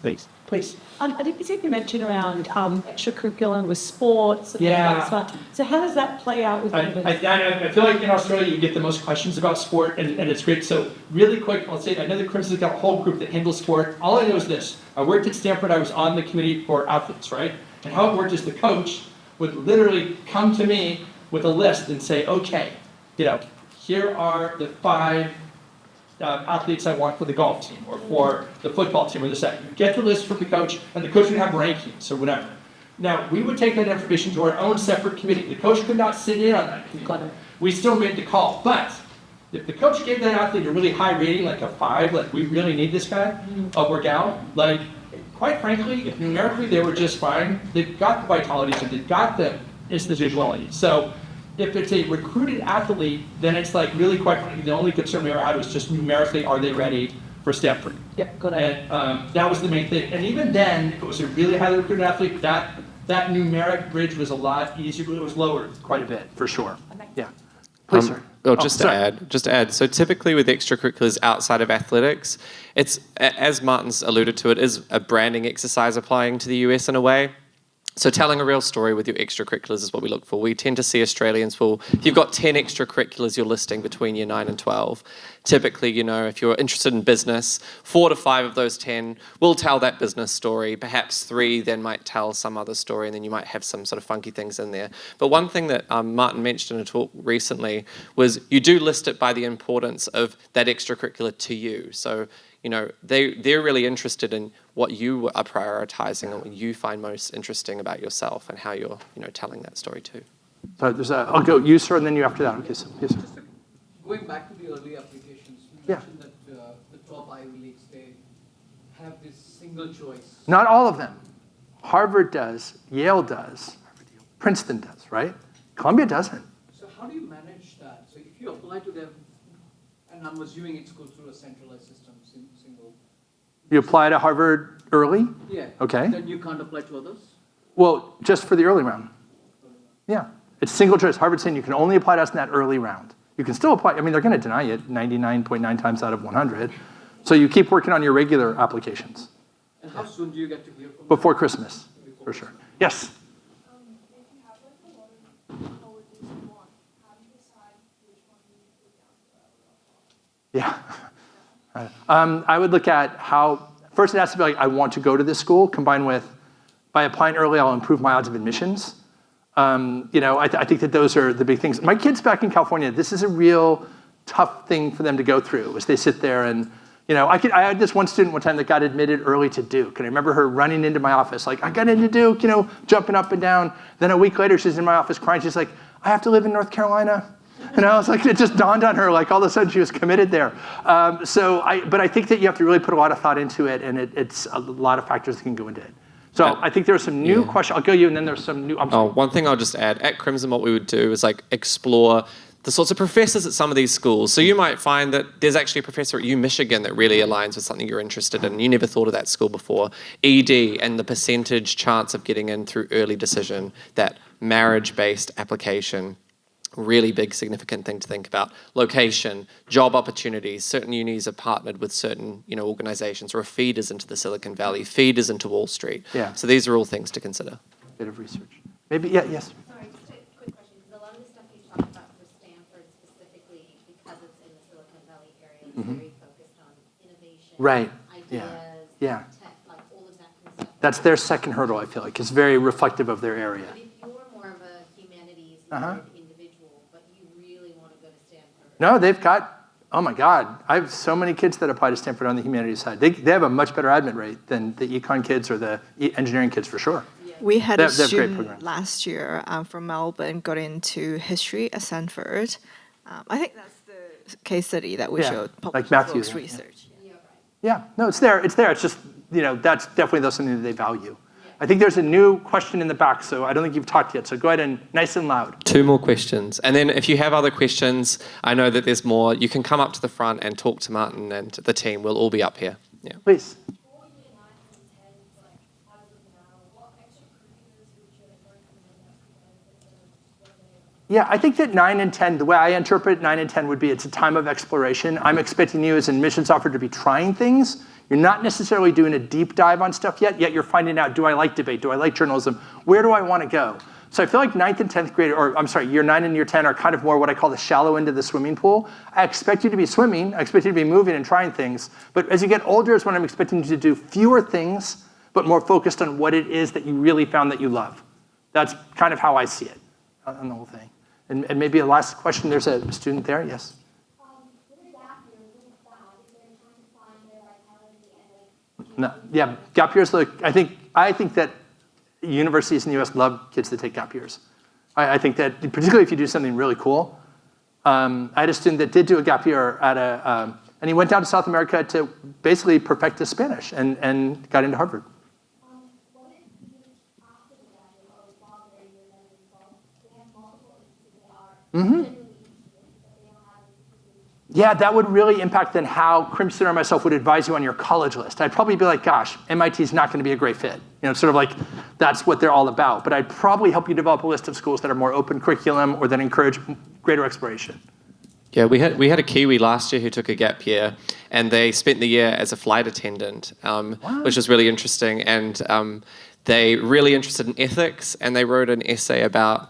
S9: Please.
S2: Please.
S10: I think you mentioned around extracurricular with sports. And
S2: Yeah.
S10: things like that. So how does that play out with members?
S2: I feel like in Australia you get the most questions about sport, and it's great. So really quick, I'll say I know the Crimson's got a whole group that handles sport. All I know is this. I worked at Stanford. I was on the committee for athletes, right? And how it worked is the coach would literally come to me with a list and say, okay, here are the 5 athletes I want for the golf team or for the football team or the second. You get the list from the coach, and the coach would have rankings or whatever. Now, we would take that information to our own separate committee. The coach could not sit in on that committee. We still made the call. But if the coach gave that athlete a really high rating, like a 5, like we really need this guy, or gal, like quite frankly, if numerically they were just fine, they've got the vitality, so they've got the individuality. So if it's a recruited athlete, then it's like really quite frankly, the only concern we ever had was just numerically, are they ready for Stanford?
S10: Yeah, good.
S2: And that was the main thing. And even then, if it was a really highly recruited athlete, that numeric bridge was a lot easier, but it was lowered quite a bit, for sure. Yeah. Please, sir.
S1: Just to add, so typically with extracurriculars outside of athletics, it's, as Martin's alluded to, it is a branding exercise applying to the US in a way. So telling a real story with your extracurriculars is what we look for. We tend to see Australians will, if you've got 10 extracurriculars you're listing between year 9 and 12, typically, if you're interested in business, 4 to 5 of those 10 will tell that business story. Perhaps 3 then might tell some other story, and then you might have some sort of funky things in there. But one thing that Martin mentioned in a talk recently was you do list it by the importance of that extracurricular to you. So they're really interested in what you are prioritizing and what you find most interesting about yourself and how you're, telling that story too.
S2: So I'll go you, sir, and then you after that. Okay, so, yes, sir.
S3: Going back to the early applications, you mentioned that the top Ivy Leagues, they have this single choice.
S2: Not all of them. Harvard does, Yale does, Princeton does, right? Columbia doesn't.
S3: So how do you manage that? So if you apply to them, and I'm assuming it's go through a centralized system, single
S2: You apply to Harvard early?
S3: Yeah.
S2: Okay.
S3: Then you can't apply to others?
S2: Well, just for the early round. Yeah. It's single choice. Harvard's saying you can only apply to us in that early round. You can still apply. I mean, they're going to deny it 99.9 times out of 100. So you keep working on your regular applications.
S3: And how soon do you get to hear from
S2: Before Christmas, for sure. Yes?
S5: If you have like a lot of colleges you want, how do you decide which one you put down for
S2: Yeah. I would look at how, first it has to be like, I want to go to this school, combined with, by applying early, I'll improve my odds of admissions. I think that those are the big things. My kids back in California, this is a real tough thing for them to go through as they sit there and, I had this one student one time that got admitted early to Duke, and I remember her running into my office like, I got into Duke, jumping up and down. Then a week later, she's in my office crying. She's like, I have to live in North Carolina. It's like, it just dawned on her, like all of a sudden she was committed there. But I think that you have to really put a lot of thought into it, and it's a lot of factors that can go into it. So I think there's some new questions. I'll go you, and then there's some new.
S1: One thing I'll just add. At Crimson, what we would do is like explore the sorts of professors at some of these schools. So you might find that there's actually a professor at Michigan that really aligns with something you're interested in. You never thought of that school before. ED and the percentage chance of getting in through early decision, that marriage-based application. Really big, significant thing to think about. Location, job opportunities. Certain unis are partnered with certain, organizations or are feeders into the Silicon Valley, feeders into Wall Street.
S2: Yeah.
S1: So these are all things to consider.
S2: Bit of research. Maybe, yes.
S7: Sorry, just a quick question, because a lot of the stuff you talked about for Stanford specifically, because it's in the Silicon Valley area, it's very focused on innovation,
S2: Right.
S7: ideas,
S2: Yeah.
S7: tech, like all of that kind of stuff.
S2: That's their second hurdle, I feel like. It's very reflective of their area.
S7: But if you're more of a humanities individual, but you really want to go to Stanford.
S2: No, they've got, oh my God, I have so many kids that apply to Stanford on the humanities side. They have a much better admit rate than the econ kids or the engineering kids for sure.
S11: We had
S2: They
S11: a
S2: have great
S11: student
S2: programs.
S11: last year from Melbourne got into history at Stanford. I think that's the case study that we
S2: Yeah,
S11: showed.
S2: like Matthew,
S11: Published
S2: yeah.
S11: research.
S2: Yeah, no, it's there. It's there. It's just, that's definitely something that they value. I think there's a new question in the back, so I don't think you've talked yet. So go ahead and nice and loud.
S1: 2 more questions. And then if you have other questions, I know that there's more, you can come up to the front and talk to Martin and the team. We'll all be up here. Yeah.
S2: Please. Yeah, I think that 9 and 10, the way I interpret 9 and 10 would be it's a time of exploration. I'm expecting you as an admissions officer to be trying things. You're not necessarily doing a deep dive on stuff yet you're finding out, do I like debate? Do I like journalism? Where do I want to go? So I feel like 9th and 10th grade, year 9 and year 10 are kind of more what I call the shallow end of the swimming pool. I expect you to be swimming. I expect you to be moving and trying things. But as you get older is when I'm expecting you to do fewer things, but more focused on what it is that you really found that you love. That's kind of how I see it on the whole thing. And maybe a last question, there's a student there, yes? No, yeah, gap years, look, I think that universities in the US love kids that take gap years. I think that, particularly if you do something really cool. I had a student that did do a gap year at and he went down to South America to basically perfect his Spanish and got into Harvard. Yeah, that would really impact then how Crimson or myself would advise you on your college list. I'd probably be like, gosh, MIT's not going to be a great fit. Sort of like that's what they're all about. But I'd probably help you develop a list of schools that are more open curriculum or that encourage greater exploration.
S1: Yeah, we had a Kiwi last year who took a gap year, and they spent the year as a flight attendant, which was really interesting. And they really interested in ethics, and they wrote an essay about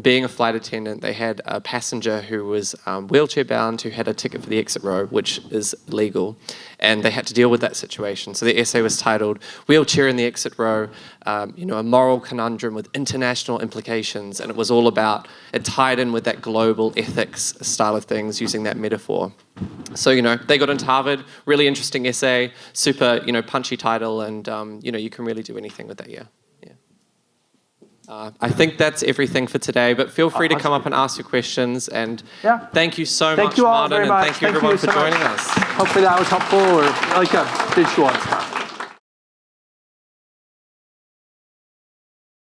S1: being a flight attendant. They had a passenger who was wheelchair bound who had a ticket for the exit row, which is illegal, and they had to deal with that situation. So the essay was titled "Wheelchair in the Exit Row," a moral conundrum with international implications, and it was all about, it tied in with that global ethics style of things using that metaphor. So, they got into Harvard, really interesting essay, super, punchy title, and, you can really do anything with that year. I think that's everything for today, but feel free to come up and ask your questions. And thank you so much,
S2: you all
S1: Martin,
S2: very much.
S1: and thank you everyone for joining us.
S2: Hopefully that was helpful or like a visual.